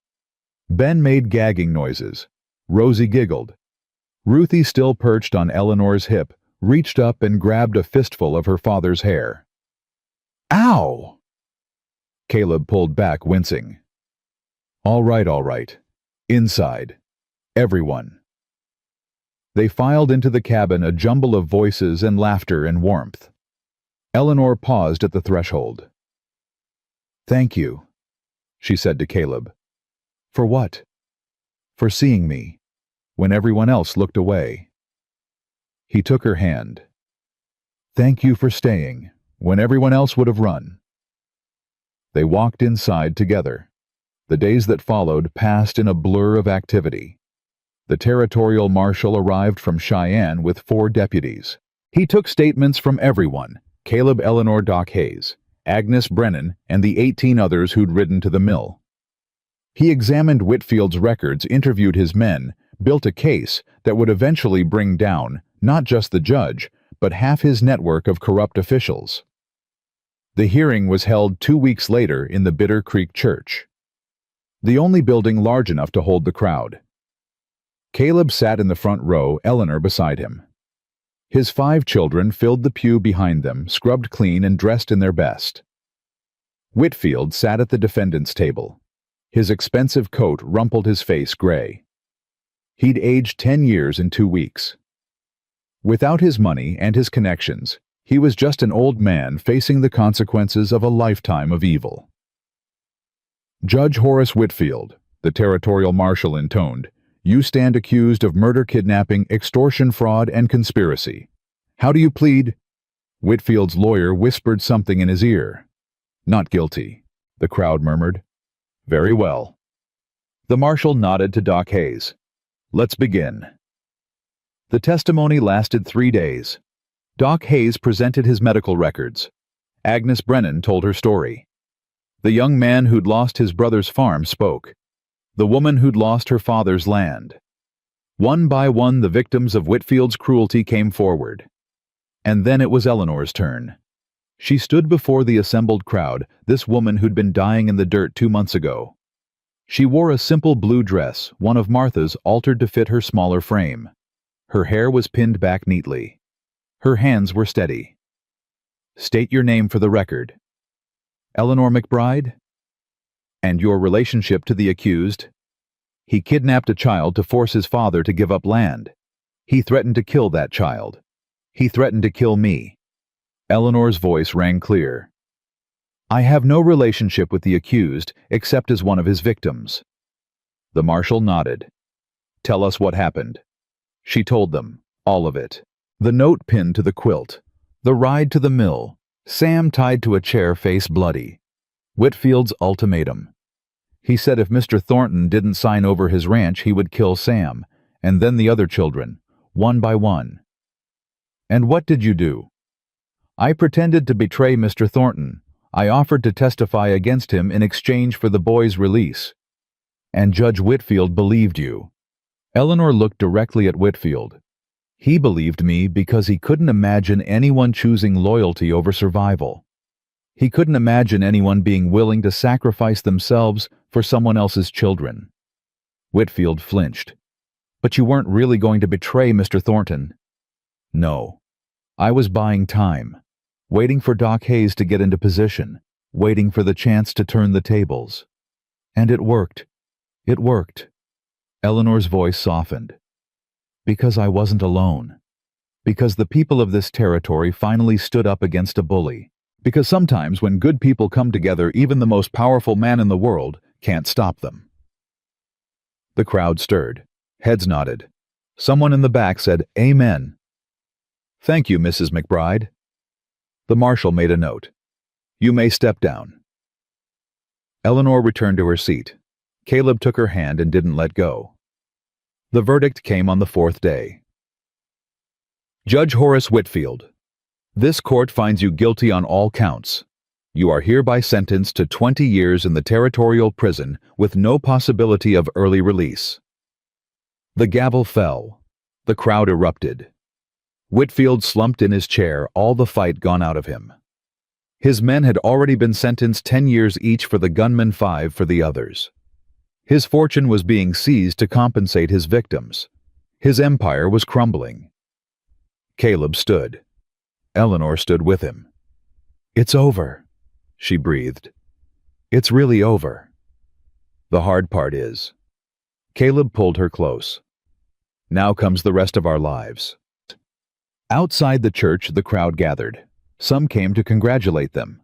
Ben made gagging noises. Rosie giggled. Ruthie, still perched on Eleanor's hip, reached up and grabbed a fistful of her father's hair. Ow! Caleb pulled back, wincing. All right. Inside. Everyone. They filed into the cabin, a jumble of voices and laughter and warmth. Eleanor paused at the threshold. Thank you, she said to Caleb. For what? For seeing me, when everyone else looked away. He took her hand. Thank you for staying, when everyone else would have run. They walked inside together. The days that followed passed in a blur of activity. The territorial marshal arrived from Cheyenne with 4 deputies. He took statements from everyone, Caleb, Eleanor, Doc Hayes, Agnes Brennan, and the 18 others who'd ridden to the mill. He examined Whitfield's records, interviewed his men, built a case that would eventually bring down not just the judge, but half his network of corrupt officials. The hearing was held 2 weeks later in the Bitter Creek Church, the only building large enough to hold the crowd. Caleb sat in the front row, Eleanor beside him. His 5 children filled the pew behind them, scrubbed clean and dressed in their best. Whitfield sat at the defendant's table. His expensive coat rumpled his face gray. He'd aged 10 years in 2 weeks. Without his money and his connections, he was just an old man facing the consequences of a lifetime of evil. Judge Horace Whitfield, the territorial marshal intoned, you stand accused of murder, kidnapping, extortion, fraud, and conspiracy. How do you plead? Whitfield's lawyer whispered something in his ear. Not guilty, the crowd murmured. Very well. The marshal nodded to Doc Hayes. Let's begin. The testimony lasted 3 days. Doc Hayes presented his medical records. Agnes Brennan told her story. The young man who'd lost his brother's farm spoke. The woman who'd lost her father's land. One by one, the victims of Whitfield's cruelty came forward. And then it was Eleanor's turn. She stood before the assembled crowd, this woman who'd been dying in the dirt 2 months ago. She wore a simple blue dress, one of Martha's, altered to fit her smaller frame. Her hair was pinned back neatly. Her hands were steady. "State your name for the record." "Eleanor McBride?" "And your relationship to the accused?" "He kidnapped a child to force his father to give up land. He threatened to kill that child. He threatened to kill me." Eleanor's voice rang clear. "I have no relationship with the accused except as one of his victims." The marshal nodded. "Tell us what happened." She told them, all of it. The note pinned to the quilt. The ride to the mill. Sam tied to a chair, face bloody. Whitfield's ultimatum. He said if Mr. Thornton didn't sign over his ranch, he would kill Sam, and then the other children, one by one. "And what did you do?" "I pretended to betray Mr. Thornton. I offered to testify against him in exchange for the boy's release." "And Judge Whitfield believed you." Eleanor looked directly at Whitfield. "He believed me because he couldn't imagine anyone choosing loyalty over survival. He couldn't imagine anyone being willing to sacrifice themselves for someone else's children." Whitfield flinched. "But you weren't really going to betray Mr. Thornton." "No. I was buying time, waiting for Doc Hayes to get into position, waiting for the chance to turn the tables. And it worked. It worked." Eleanor's voice softened. "Because I wasn't alone. Because the people of this territory finally stood up against a bully. Because sometimes when good people come together, even the most powerful man in the world can't stop them." The crowd stirred. Heads nodded. Someone in the back said, "Amen." "Thank you, Mrs. McBride." The marshal made a note. "You may step down." Eleanor returned to her seat. Caleb took her hand and didn't let go. The verdict came on the 4th day. Judge Horace Whitfield, this court finds you guilty on all counts. You are hereby sentenced to 20 years in the territorial prison with no possibility of early release. The gavel fell. The crowd erupted. Whitfield slumped in his chair, all the fight gone out of him. His men had already been sentenced 10 years each for the gunmen, 5 for the others. His fortune was being seized to compensate his victims. His empire was crumbling. Caleb stood. Eleanor stood with him. "It's over," she breathed. "It's really over. The hard part is." Caleb pulled her close. "Now comes the rest of our lives." Outside the church, the crowd gathered. Some came to congratulate them.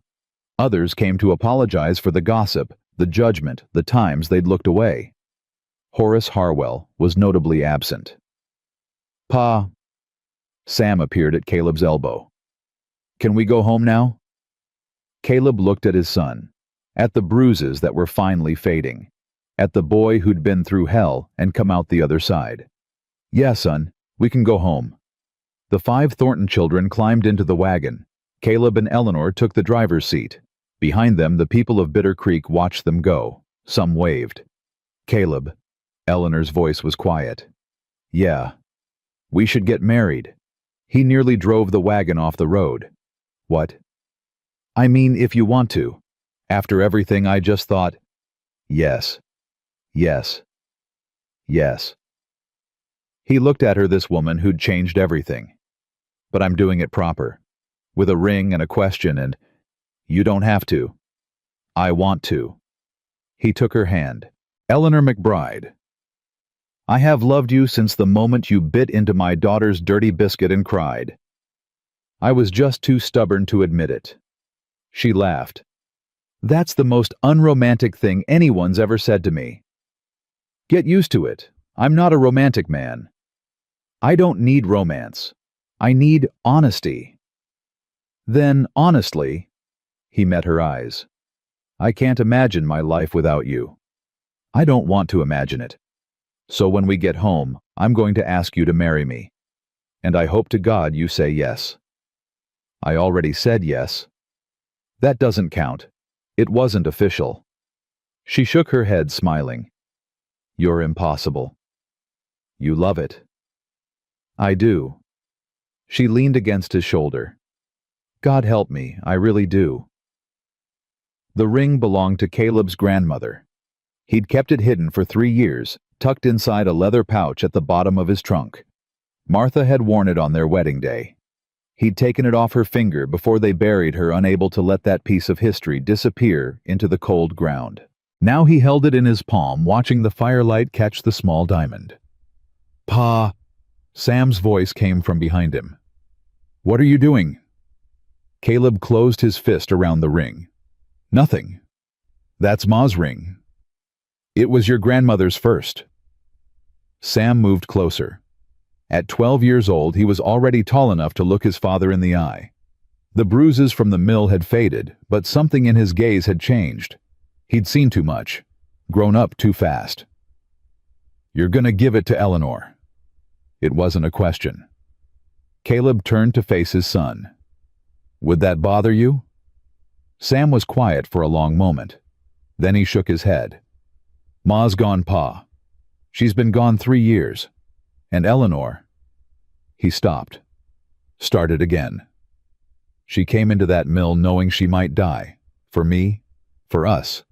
Others came to apologize for the gossip, the judgment, the times they'd looked away. Horace Harwell was notably absent. "Pa." Sam appeared at Caleb's elbow. "Can we go home now?" Caleb looked at his son, at the bruises that were finally fading, at the boy who'd been through hell and come out the other side. "Yeah, son, we can go home." The 5 Thornton children climbed into the wagon. Caleb and Eleanor took the driver's seat. Behind them, the people of Bitter Creek watched them go. Some waved. "Caleb," Eleanor's voice was quiet. "Yeah. We should get married." He nearly drove the wagon off the road. "What?" "I mean, if you want to. After everything I just thought." "Yes. Yes. Yes." He looked at her, this woman who'd changed everything. "But I'm doing it proper. With a ring and a question and, you don't have to. I want to." He took her hand. "Eleanor McBride, I have loved you since the moment you bit into my daughter's dirty biscuit and cried. I was just too stubborn to admit it." She laughed. "That's the most unromantic thing anyone's ever said to me." "Get used to it. I'm not a romantic man. I don't need romance. I need honesty." "Then, honestly," he met her eyes, "I can't imagine my life without you. I don't want to imagine it. So when we get home, I'm going to ask you to marry me. And I hope to God you say yes." I already said yes. That doesn't count. It wasn't official. She shook her head, smiling. You're impossible. You love it. I do. She leaned against his shoulder. God help me, I really do. The ring belonged to Caleb's grandmother. He'd kept it hidden for 3 years, tucked inside a leather pouch at the bottom of his trunk. Martha had worn it on their wedding day. He'd taken it off her finger before they buried her, unable to let that piece of history disappear into the cold ground. Now he held it in his palm, watching the firelight catch the small diamond. Pa! Sam's voice came from behind him. What are you doing? Caleb closed his fist around the ring. Nothing. That's Ma's ring. It was your grandmother's first. Sam moved closer. At 12 years old, he was already tall enough to look his father in the eye. The bruises from the mill had faded, but something in his gaze had changed. He'd seen too much, grown up too fast. You're gonna give it to Eleanor. It wasn't a question. Caleb turned to face his son. Would that bother you? Sam was quiet for a long moment. Then he shook his head. Ma's gone, Pa. She's been gone 3 years. And Eleanor... He stopped. Started again. She came into that mill knowing she might die. For me, for us.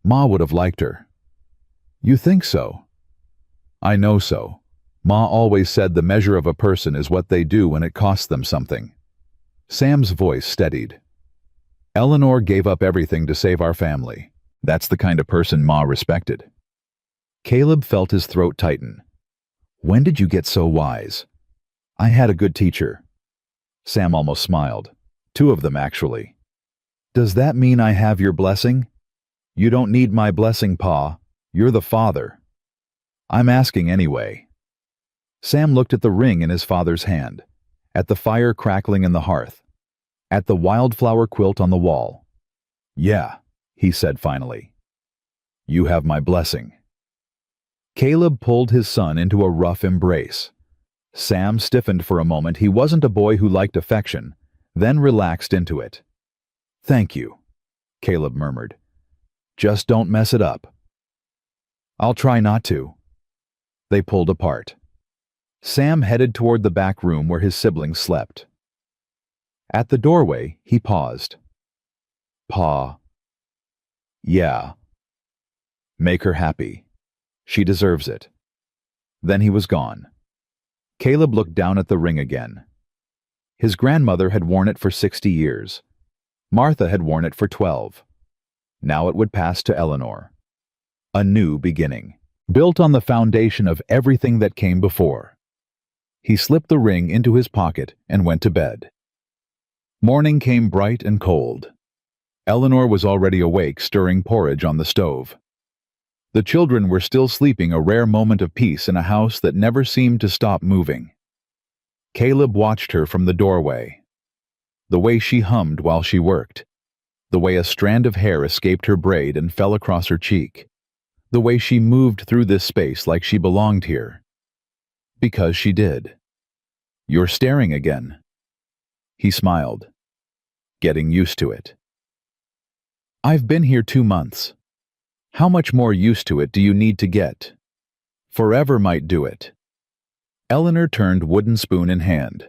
Ma would have liked her. You think so? I know so. Ma always said the measure of a person is what they do when it costs them something. Sam's voice steadied. Eleanor gave up everything to save our family. That's the kind of person Ma respected. Caleb felt his throat tighten. When did you get so wise? I had a good teacher. Sam almost smiled. 2 of them, actually. Does that mean I have your blessing? You don't need my blessing, Pa. You're the father. I'm asking anyway. Sam looked at the ring in his father's hand, at the fire crackling in the hearth, at the wildflower quilt on the wall. Yeah, he said finally. You have my blessing. Caleb pulled his son into a rough embrace. Sam stiffened for a moment. He wasn't a boy who liked affection, then relaxed into it. Thank you, Caleb murmured. Just don't mess it up. I'll try not to. They pulled apart. Sam headed toward the back room where his siblings slept. At the doorway, he paused. Pa. Yeah. Make her happy. She deserves it. Then he was gone. Caleb looked down at the ring again. His grandmother had worn it for 60 years. Martha had worn it for 12. Now it would pass to Eleanor. A new beginning, built on the foundation of everything that came before. He slipped the ring into his pocket and went to bed. Morning came bright and cold. Eleanor was already awake, stirring porridge on the stove. The children were still sleeping, a rare moment of peace in a house that never seemed to stop moving. Caleb watched her from the doorway. The way she hummed while she worked. The way a strand of hair escaped her braid and fell across her cheek. The way she moved through this space like she belonged here. Because she did. You're staring again. He smiled. Getting used to it. I've been here 2 months. How much more used to it do you need to get? Forever might do it. Eleanor turned wooden spoon in hand.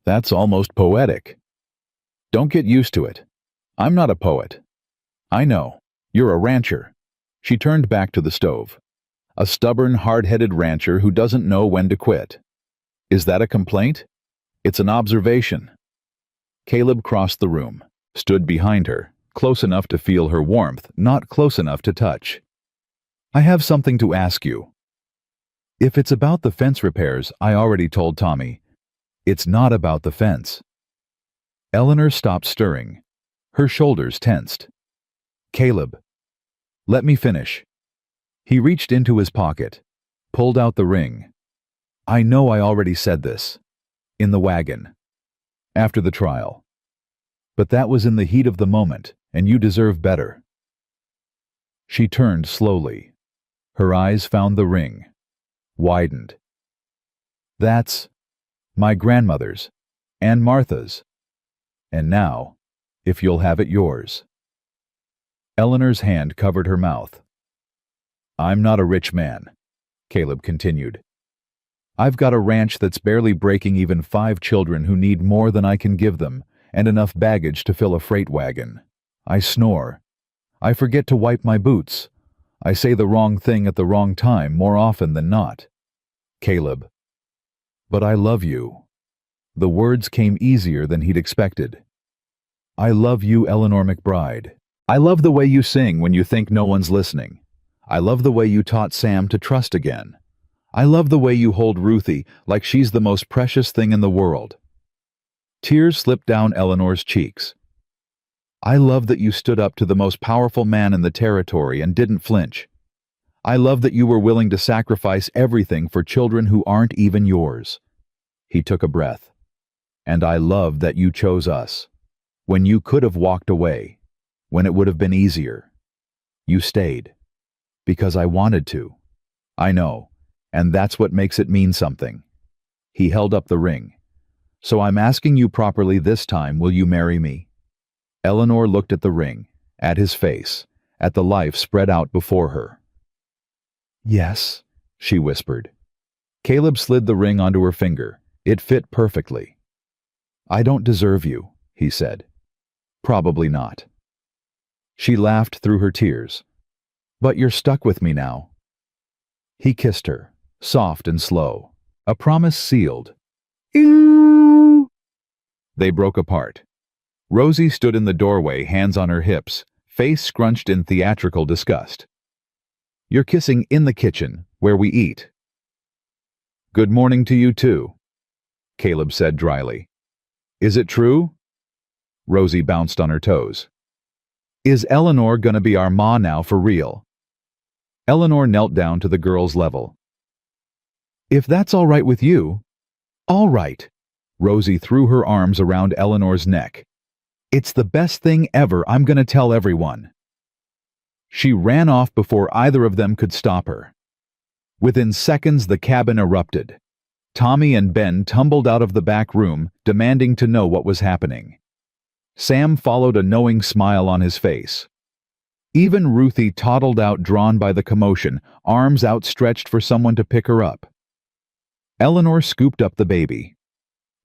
That's almost poetic. Don't get used to it. I'm not a poet. I know. You're a rancher. She turned back to the stove. A stubborn, hard-headed rancher who doesn't know when to quit. Is that a complaint? It's an observation. Caleb crossed the room, stood behind her, close enough to feel her warmth, not close enough to touch. I have something to ask you. If it's about the fence repairs, I already told Tommy. It's not about the fence. Eleanor stopped stirring. Her shoulders tensed. Caleb. Let me finish. He reached into his pocket, pulled out the ring. I know I already said this. In the wagon. After the trial. But that was in the heat of the moment, and you deserve better. She turned slowly. Her eyes found the ring. Widened. That's my grandmother's and Martha's. And now, if you'll have it yours." Eleanor's hand covered her mouth. "I'm not a rich man," Caleb continued. "I've got a ranch that's barely breaking even 5 children who need more than I can give them, and enough baggage to fill a freight wagon. I snore. I forget to wipe my boots. I say the wrong thing at the wrong time more often than not. Caleb. But I love you." The words came easier than he'd expected. "I love you, Eleanor McBride. I love the way you sing when you think no one's listening. I love the way you taught Sam to trust again. I love the way you hold Ruthie like she's the most precious thing in the world." Tears slipped down Eleanor's cheeks. "I love that you stood up to the most powerful man in the territory and didn't flinch. I love that you were willing to sacrifice everything for children who aren't even yours." He took a breath. "And I love that you chose us. When you could have walked away, when it would have been easier. You stayed. Because I wanted to. I know, and that's what makes it mean something." He held up the ring. "So I'm asking you properly this time, will you marry me?" Eleanor looked at the ring, at his face, at the life spread out before her. "Yes," she whispered. Caleb slid the ring onto her finger. It fit perfectly. "I don't deserve you," he said. "Probably not." She laughed through her tears. "But you're stuck with me now." He kissed her, soft and slow, a promise sealed. Ew! They broke apart. Rosie stood in the doorway, hands on her hips, face scrunched in theatrical disgust. "You're kissing in the kitchen, where we eat." "Good morning to you too," Caleb said dryly. "Is it true?" Rosie bounced on her toes. "Is Eleanor gonna be our ma now for real?" Eleanor knelt down to the girl's level. "If that's all right with you." "All right." Rosie threw her arms around Eleanor's neck. "It's the best thing ever. I'm gonna tell everyone." She ran off before either of them could stop her. Within seconds, the cabin erupted. Tommy and Ben tumbled out of the back room, demanding to know what was happening. Sam followed, a knowing smile on his face. Even Ruthie toddled out, drawn by the commotion, arms outstretched for someone to pick her up. Eleanor scooped up the baby.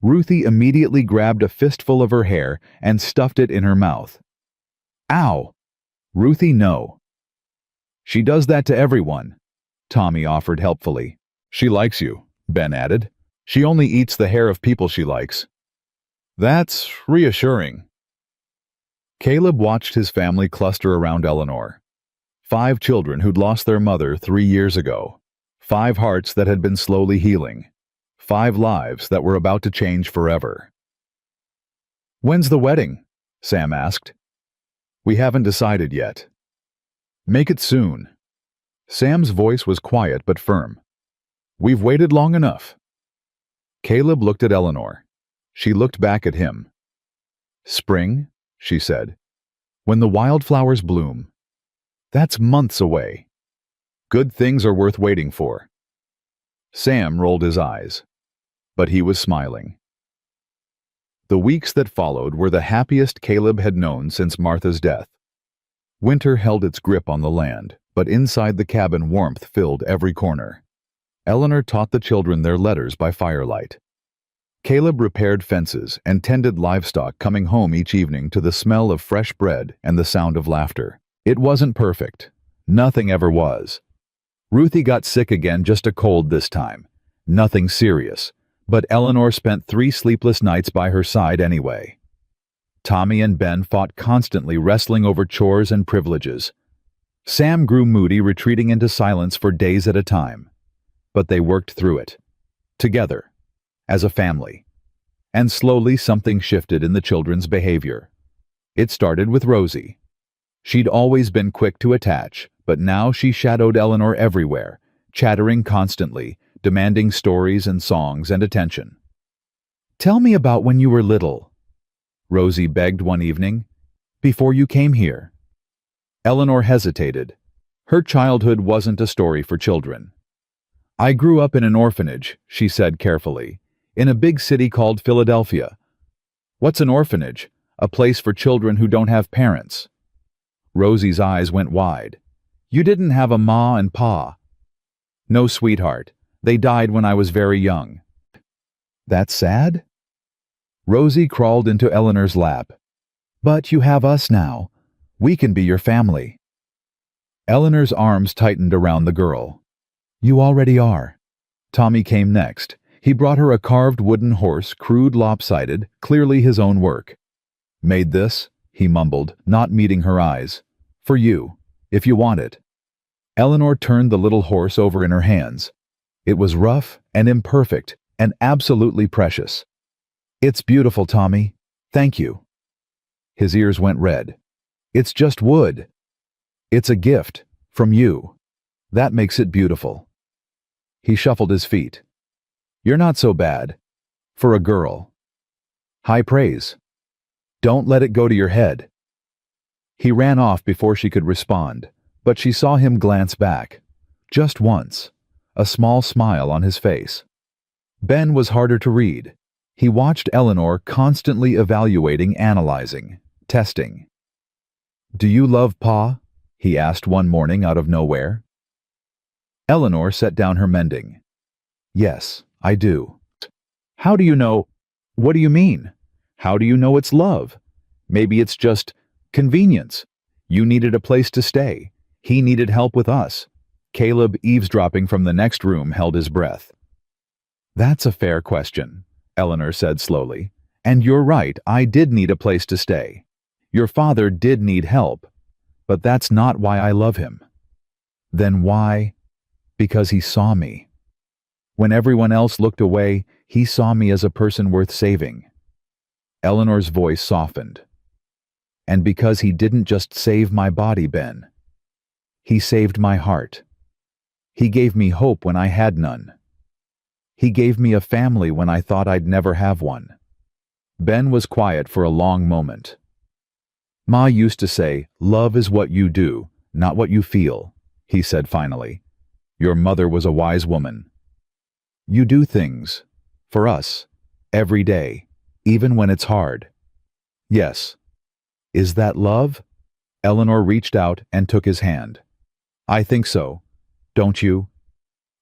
Ruthie immediately grabbed a fistful of her hair and stuffed it in her mouth. "Ow!" "Ruthie, no." "She does that to everyone," Tommy offered helpfully. "She likes you," Ben added. "She only eats the hair of people she likes." "That's reassuring." Caleb watched his family cluster around Eleanor. 5 children who'd lost their mother 3 years ago. 5 hearts that had been slowly healing. 5 lives that were about to change forever. "When's the wedding?" Sam asked. "We haven't decided yet." "Make it soon." Sam's voice was quiet but firm. "We've waited long enough." Caleb looked at Eleanor. She looked back at him. "Spring," she said. "When the wildflowers bloom. That's months away. Good things are worth waiting for." Sam rolled his eyes, but he was smiling. The weeks that followed were the happiest Caleb had known since Martha's death. Winter held its grip on the land, but inside the cabin warmth filled every corner. Eleanor taught the children their letters by firelight. Caleb repaired fences and tended livestock, coming home each evening to the smell of fresh bread and the sound of laughter. It wasn't perfect. Nothing ever was. Ruthie got sick again, just a cold this time. Nothing serious. But Eleanor spent 3 sleepless nights by her side anyway. Tommy and Ben fought constantly, wrestling over chores and privileges. Sam grew moody, retreating into silence for days at a time. But they worked through it. Together. As a family. And slowly something shifted in the children's behavior. It started with Rosie. She'd always been quick to attach, but now she shadowed Eleanor everywhere, chattering constantly, demanding stories and songs and attention. "Tell me about when you were little," Rosie begged one evening, "before you came here." Eleanor hesitated. Her childhood wasn't a story for children. "I grew up in an orphanage," she said carefully, "in a big city called Philadelphia." "What's an orphanage?" a place for children who don't have parents. Rosie's eyes went wide. You didn't have a ma and pa. No, sweetheart. They died when I was very young. That's sad? Rosie crawled into Eleanor's lap. But you have us now. We can be your family. Eleanor's arms tightened around the girl. You already are. Tommy came next. He brought her a carved wooden horse, crude, lopsided, clearly his own work. Made this, he mumbled, not meeting her eyes. For you, if you want it. Eleanor turned the little horse over in her hands. It was rough and imperfect and absolutely precious. It's beautiful, Tommy. Thank you. His ears went red. It's just wood. It's a gift, from you. That makes it beautiful. He shuffled his feet. You're not so bad. For a girl. High praise. Don't let it go to your head. He ran off before she could respond, but she saw him glance back. Just once. A small smile on his face. Ben was harder to read. He watched Eleanor constantly evaluating, analyzing, testing. Do you love Pa? He asked one morning out of nowhere. Eleanor set down her mending. Yes, I do. How do you know? What do you mean? How do you know it's love? Maybe it's just convenience. You needed a place to stay. He needed help with us. Caleb, eavesdropping from the next room, held his breath. That's a fair question, Eleanor said slowly. And you're right, I did need a place to stay. Your father did need help, but that's not why I love him. Then why? Because he saw me. When everyone else looked away, he saw me as a person worth saving. Eleanor's voice softened. And because he didn't just save my body, Ben. He saved my heart. He gave me hope when I had none. He gave me a family when I thought I'd never have one. Ben was quiet for a long moment. Ma used to say, love is what you do, not what you feel, he said finally. Your mother was a wise woman. You do things, for us, every day, even when it's hard. Yes. Is that love? Eleanor reached out and took his hand. I think so. Don't you?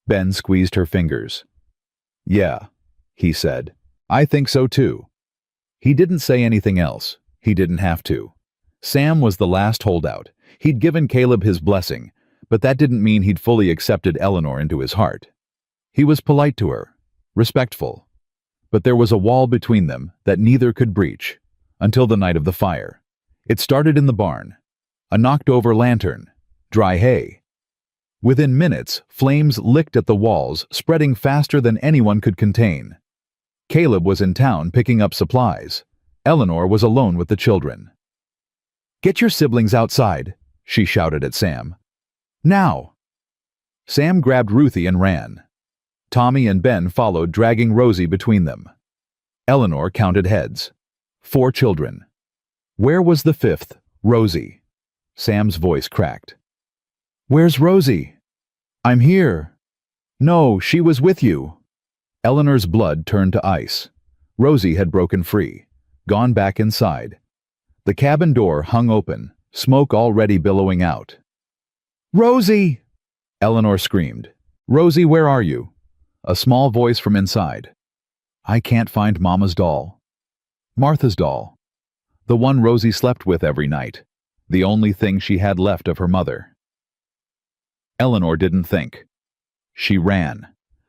Ben squeezed her fingers. Yeah, he said. I think so too. He didn't say anything else. He didn't have to. Sam was the last holdout. He'd given Caleb his blessing, but that didn't mean he'd fully accepted Eleanor into his heart. He was polite to her, respectful. But there was a wall between them that neither could breach, until the night of the fire. It started in the barn. A knocked-over lantern, dry hay. Within minutes, flames licked at the walls, spreading faster than anyone could contain. Caleb was in town picking up supplies. Eleanor was alone with the children. Get your siblings outside, she shouted at Sam. Now! Sam grabbed Ruthie and ran. Tommy and Ben followed, dragging Rosie between them. Eleanor counted heads. 4 children. Where was the 5th, Rosie? Sam's voice cracked. Where's Rosie? I'm here. No, she was with you. Eleanor's blood turned to ice. Rosie had broken free, gone back inside. The cabin door hung open, smoke already billowing out. Rosie! Eleanor screamed. Rosie, where are you? A small voice from inside. I can't find Mama's doll. Martha's doll. The one Rosie slept with every night. The only thing she had left of her mother. Eleanor didn't think. She ran.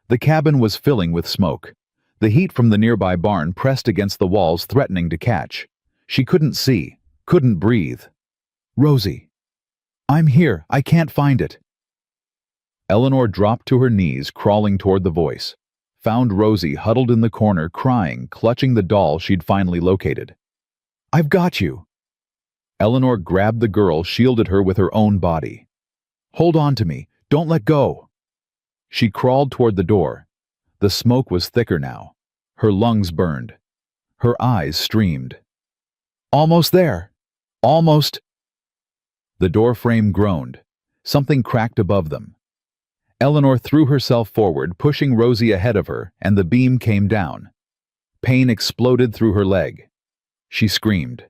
The cabin was filling with smoke. The heat from the nearby barn pressed against the walls, threatening to catch. She couldn't see, couldn't breathe. Rosie. I'm here. I can't find it. Eleanor dropped to her knees, crawling toward the voice. Found Rosie huddled in the corner, crying, clutching the doll she'd finally located. I've got you. Eleanor grabbed the girl, shielded her with her own body. Hold on to me. Don't let go. She crawled toward the door. The smoke was thicker now. Her lungs burned. Her eyes streamed. Almost there. Almost. The door frame groaned. Something cracked above them. Eleanor threw herself forward, pushing Rosie ahead of her, and the beam came down. Pain exploded through her leg. She screamed.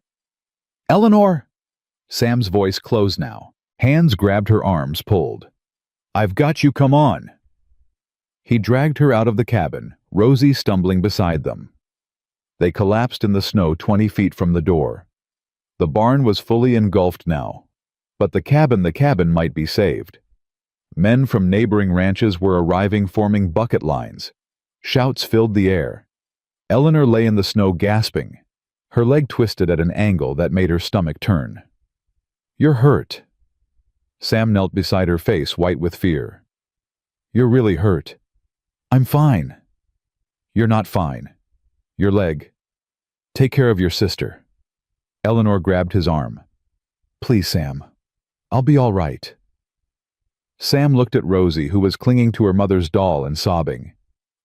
Eleanor! Sam's voice closed now. Hands grabbed her arms, pulled. I've got you, come on! He dragged her out of the cabin, Rosie stumbling beside them. They collapsed in the snow 20 feet from the door. The barn was fully engulfed now. But the cabin might be saved. Men from neighboring ranches were arriving, forming bucket lines. Shouts filled the air. Eleanor lay in the snow gasping. Her leg twisted at an angle that made her stomach turn. You're hurt. Sam knelt beside her, face white with fear. You're really hurt. I'm fine. You're not fine. Your leg. Take care of your sister. Eleanor grabbed his arm. Please, Sam. I'll be all right. Sam looked at Rosie, who was clinging to her mother's doll and sobbing.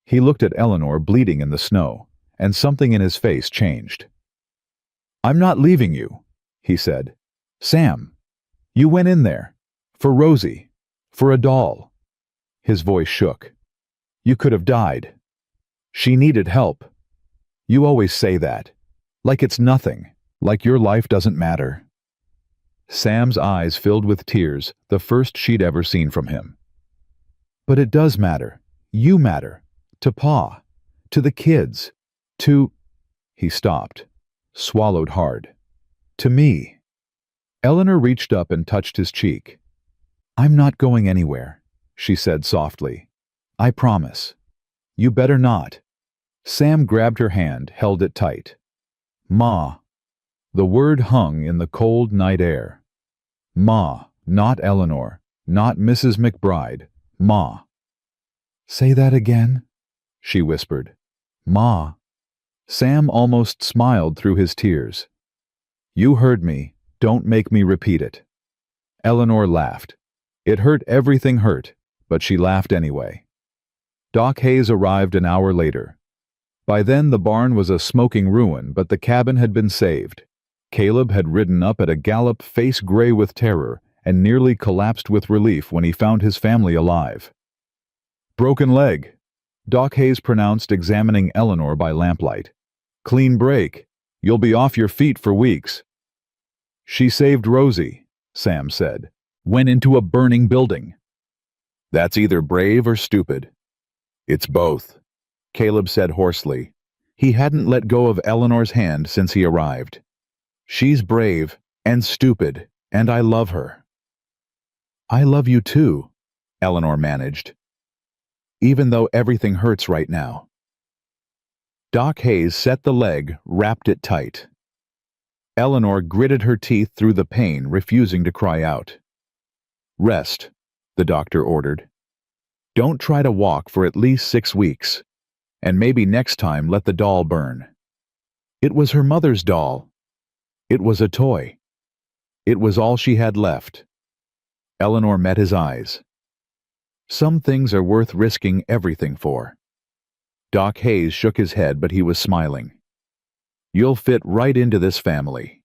He looked at Eleanor, bleeding in the snow, and something in his face changed. I'm not leaving you, he said. Sam, you went in there. For Rosie. For a doll. His voice shook. You could have died. She needed help. You always say that. Like it's nothing. Like your life doesn't matter. Sam's eyes filled with tears, the first she'd ever seen from him. But it does matter. You matter. To Pa. To the kids. To... He stopped. Swallowed hard. To me. Eleanor reached up and touched his cheek. I'm not going anywhere, she said softly. I promise. You better not. Sam grabbed her hand, held it tight. Ma. The word hung in the cold night air. Ma, not Eleanor, not Mrs. McBride. Ma. Say that again, she whispered. Ma. Sam almost smiled through his tears. You heard me. Don't make me repeat it. Eleanor laughed. It hurt, everything hurt, but she laughed anyway. Doc Hayes arrived an hour later. By then the barn was a smoking ruin, but the cabin had been saved. Caleb had ridden up at a gallop, face gray with terror, and nearly collapsed with relief when he found his family alive. Broken leg, Doc Hayes pronounced, examining Eleanor by lamplight. Clean break. You'll be off your feet for weeks. She saved Rosie, Sam said. Went into a burning building. That's either brave or stupid. It's both, Caleb said hoarsely. He hadn't let go of Eleanor's hand since he arrived. She's brave and stupid, and I love her. I love you too, Eleanor managed. Even though everything hurts right now. Doc Hayes set the leg, wrapped it tight. Eleanor gritted her teeth through the pain, refusing to cry out. Rest, the doctor ordered. Don't try to walk for at least 6 weeks, and maybe next time let the doll burn. It was her mother's doll. It was a toy. It was all she had left. Eleanor met his eyes. Some things are worth risking everything for. Doc Hayes shook his head, but he was smiling. You'll fit right into this family.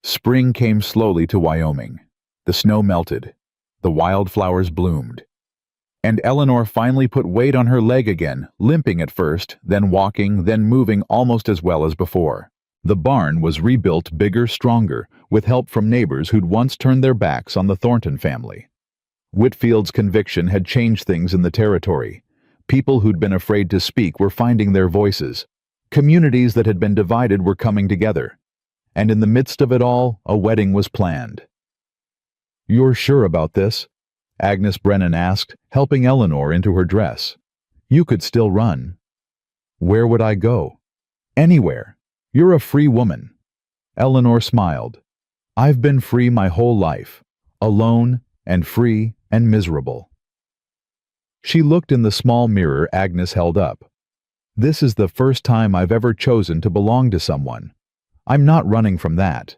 Spring came slowly to Wyoming. The snow melted. The wildflowers bloomed. And Eleanor finally put weight on her leg again, limping at first, then walking, then moving almost as well as before. The barn was rebuilt bigger, stronger, with help from neighbors who'd once turned their backs on the Thornton family. Whitfield's conviction had changed things in the territory. People who'd been afraid to speak were finding their voices. Communities that had been divided were coming together. And in the midst of it all, a wedding was planned. You're sure about this? Agnes Brennan asked, helping Eleanor into her dress. You could still run. Where would I go? Anywhere. You're a free woman. Eleanor smiled. I've been free my whole life. Alone and free and miserable. She looked in the small mirror Agnes held up. This is the first time I've ever chosen to belong to someone. I'm not running from that.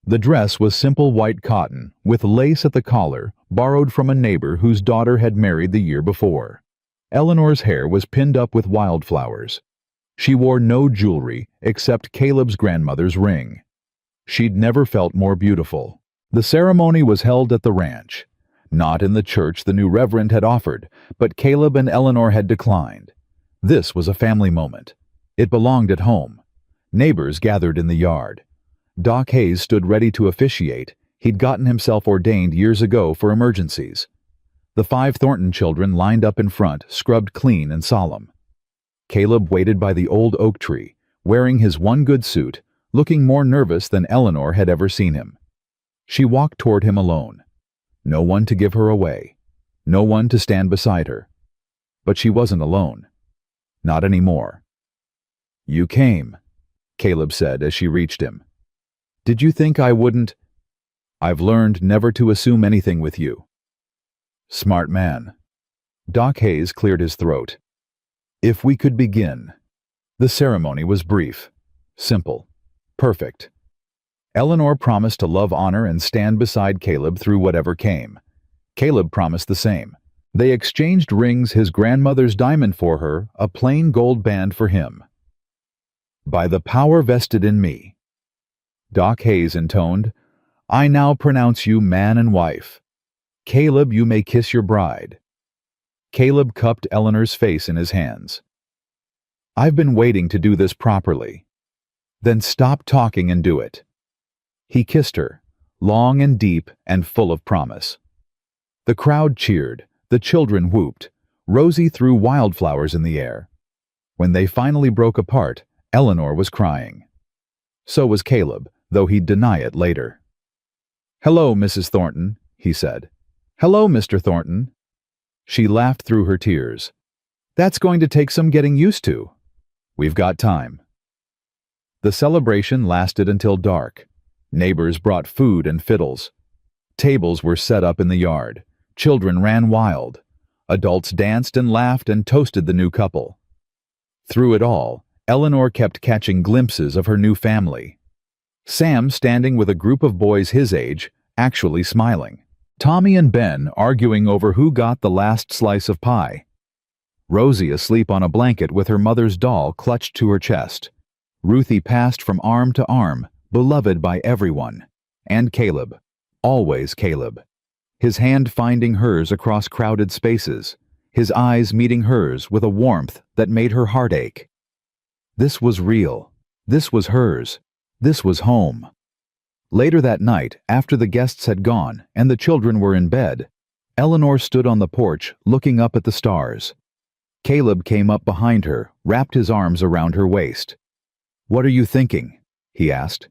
The dress was simple white cotton, with lace at the collar, borrowed from a neighbor whose daughter had married the year before. Eleanor's hair was pinned up with wildflowers. She wore no jewelry except Caleb's grandmother's ring. She'd never felt more beautiful. The ceremony was held at the ranch. Not in the church the new reverend had offered, but Caleb and Eleanor had declined. This was a family moment. It belonged at home. Neighbors gathered in the yard. Doc Hayes stood ready to officiate. He'd gotten himself ordained years ago for emergencies. The 5 Thornton children lined up in front, scrubbed clean and solemn. Caleb waited by the old oak tree, wearing his one good suit, looking more nervous than Eleanor had ever seen him. She walked toward him alone. No one to give her away. No one to stand beside her. But she wasn't alone. Not anymore. "You came," Caleb said as she reached him. "Did you think I wouldn't?" "I've learned never to assume anything with you." "Smart man." Doc Hayes cleared his throat. "If we could begin." The ceremony was brief, simple, perfect. Eleanor promised to love, honor, and stand beside Caleb through whatever came. Caleb promised the same. They exchanged rings, his grandmother's diamond for her, a plain gold band for him. "By the power vested in me," Doc Hayes intoned, "I now pronounce you man and wife. Caleb, you may kiss your bride." Caleb cupped Eleanor's face in his hands. "I've been waiting to do this properly." "Then stop talking and do it." He kissed her, long and deep and full of promise. The crowd cheered, the children whooped, Rosie threw wildflowers in the air. When they finally broke apart, Eleanor was crying. So was Caleb, though he'd deny it later. "Hello, Mrs. Thornton," he said. "Hello, Mr. Thornton." She laughed through her tears. "That's going to take some getting used to." "We've got time." The celebration lasted until dark. Neighbors brought food and fiddles. Tables were set up in the yard. Children ran wild. Adults danced and laughed and toasted the new couple. Through it all, Eleanor kept catching glimpses of her new family. Sam standing with a group of boys his age, actually smiling. Tommy and Ben arguing over who got the last slice of pie. Rosie asleep on a blanket with her mother's doll clutched to her chest. Ruthie passed from arm to arm, beloved by everyone. And Caleb. Always Caleb. His hand finding hers across crowded spaces. His eyes meeting hers with a warmth that made her heart ache. This was real. This was hers. This was home. Later that night, after the guests had gone and the children were in bed, Eleanor stood on the porch looking up at the stars. Caleb came up behind her, wrapped his arms around her waist. "What are you thinking?" he asked.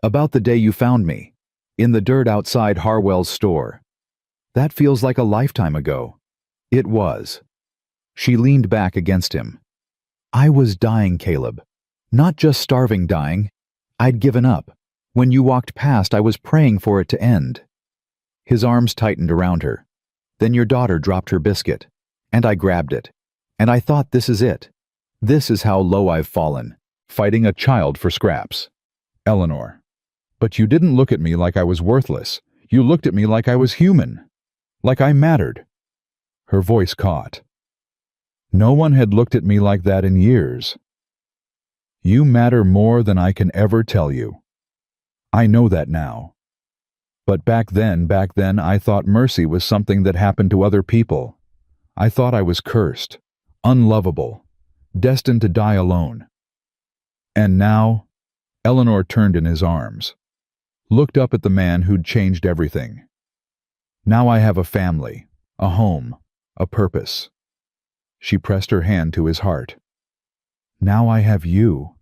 "About the day you found me, in the dirt outside Harwell's store. That feels like a lifetime ago." It was. She leaned back against him. "I was dying, Caleb. Not just starving dying. I'd given up. When you walked past, I was praying for it to end." His arms tightened around her. "Then your daughter dropped her biscuit, and I grabbed it. And I thought, this is it. This is how low I've fallen, fighting a child for scraps." "Eleanor, but you didn't look at me like I was worthless. You looked at me like I was human. Like I mattered." Her voice caught. "No one had looked at me like that in years. You matter more than I can ever tell you. I know that now. But back then, I thought mercy was something that happened to other people. I thought I was cursed, unlovable, destined to die alone. And now," Eleanor turned in his arms, looked up at the man who'd changed everything. "Now I have a family, a home, a purpose." She pressed her hand to his heart. "Now I have you.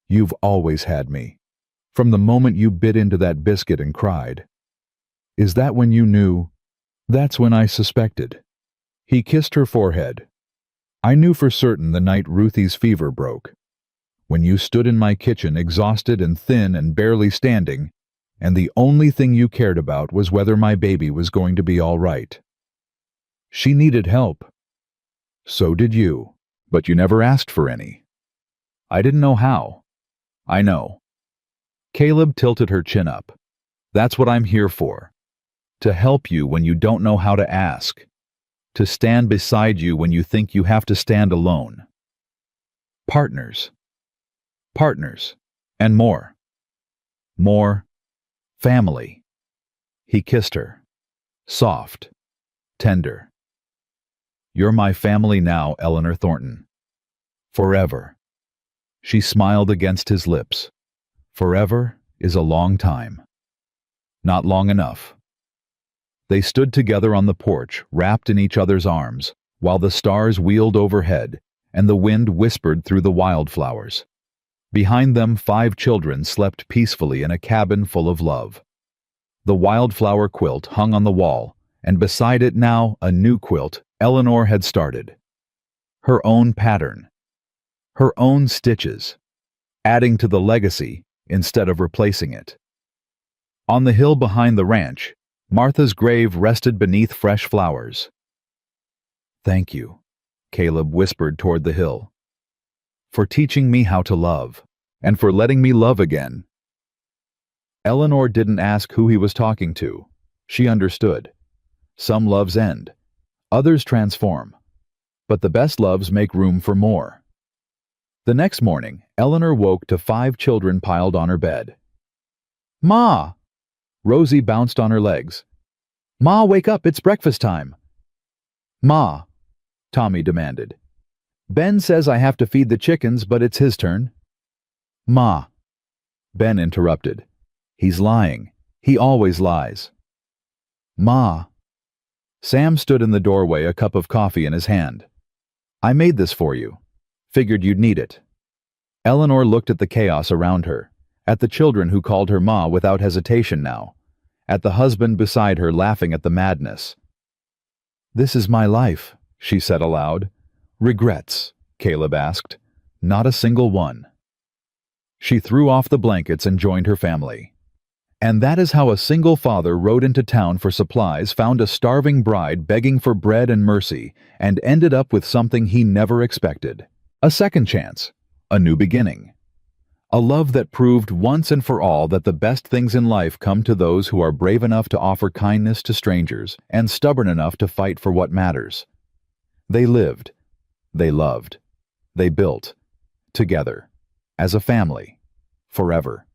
You've always had me. From the moment you bit into that biscuit and cried. Is that when you knew?" "That's when I suspected." He kissed her forehead. "I knew for certain the night Ruthie's fever broke. When you stood in my kitchen exhausted and thin and barely standing, and the only thing you cared about was whether my baby was going to be all right. She needed help. So did you, but you never asked for any. I didn't know how. I know." Caleb tilted her chin up. "That's what I'm here for. To help you when you don't know how to ask. To stand beside you when you think you have to stand alone. Partners. Partners. And more. More. Family." He kissed her. Soft. Tender. "You're my family now, Eleanor Thornton. Forever." She smiled against his lips. Forever is a long time. Not long enough. They stood together on the porch, wrapped in each other's arms, while the stars wheeled overhead and the wind whispered through the wildflowers. Behind them, 5 children slept peacefully in a cabin full of love. The wildflower quilt hung on the wall, and beside it now a new quilt Eleanor had started. Her own pattern. Her own stitches, adding to the legacy instead of replacing it. On the hill behind the ranch, Martha's grave rested beneath fresh flowers. "Thank you," Caleb whispered toward the hill, "for teaching me how to love, and for letting me love again." Eleanor didn't ask who he was talking to. She understood. Some loves end. Others transform. But the best loves make room for more. The next morning, Eleanor woke to 5 children piled on her bed. "Ma!" Rosie bounced on her legs. "Ma, wake up, it's breakfast time." "Ma," Tommy demanded. "Ben says I have to feed the chickens, but it's his turn." "Ma," Ben interrupted. "He's lying. He always lies." "Ma." Sam stood in the doorway, a cup of coffee in his hand. "I made this for you. Figured you'd need it." Eleanor looked at the chaos around her, at the children who called her Ma without hesitation now, at the husband beside her laughing at the madness. "This is my life," she said aloud. "Regrets?" Caleb asked. "Not a single one." She threw off the blankets and joined her family. And that is how a single father rode into town for supplies, found a starving bride begging for bread and mercy, and ended up with something he never expected. A second chance. A new beginning. A love that proved once and for all that the best things in life come to those who are brave enough to offer kindness to strangers and stubborn enough to fight for what matters. They lived. They loved. They built. Together. As a family. Forever.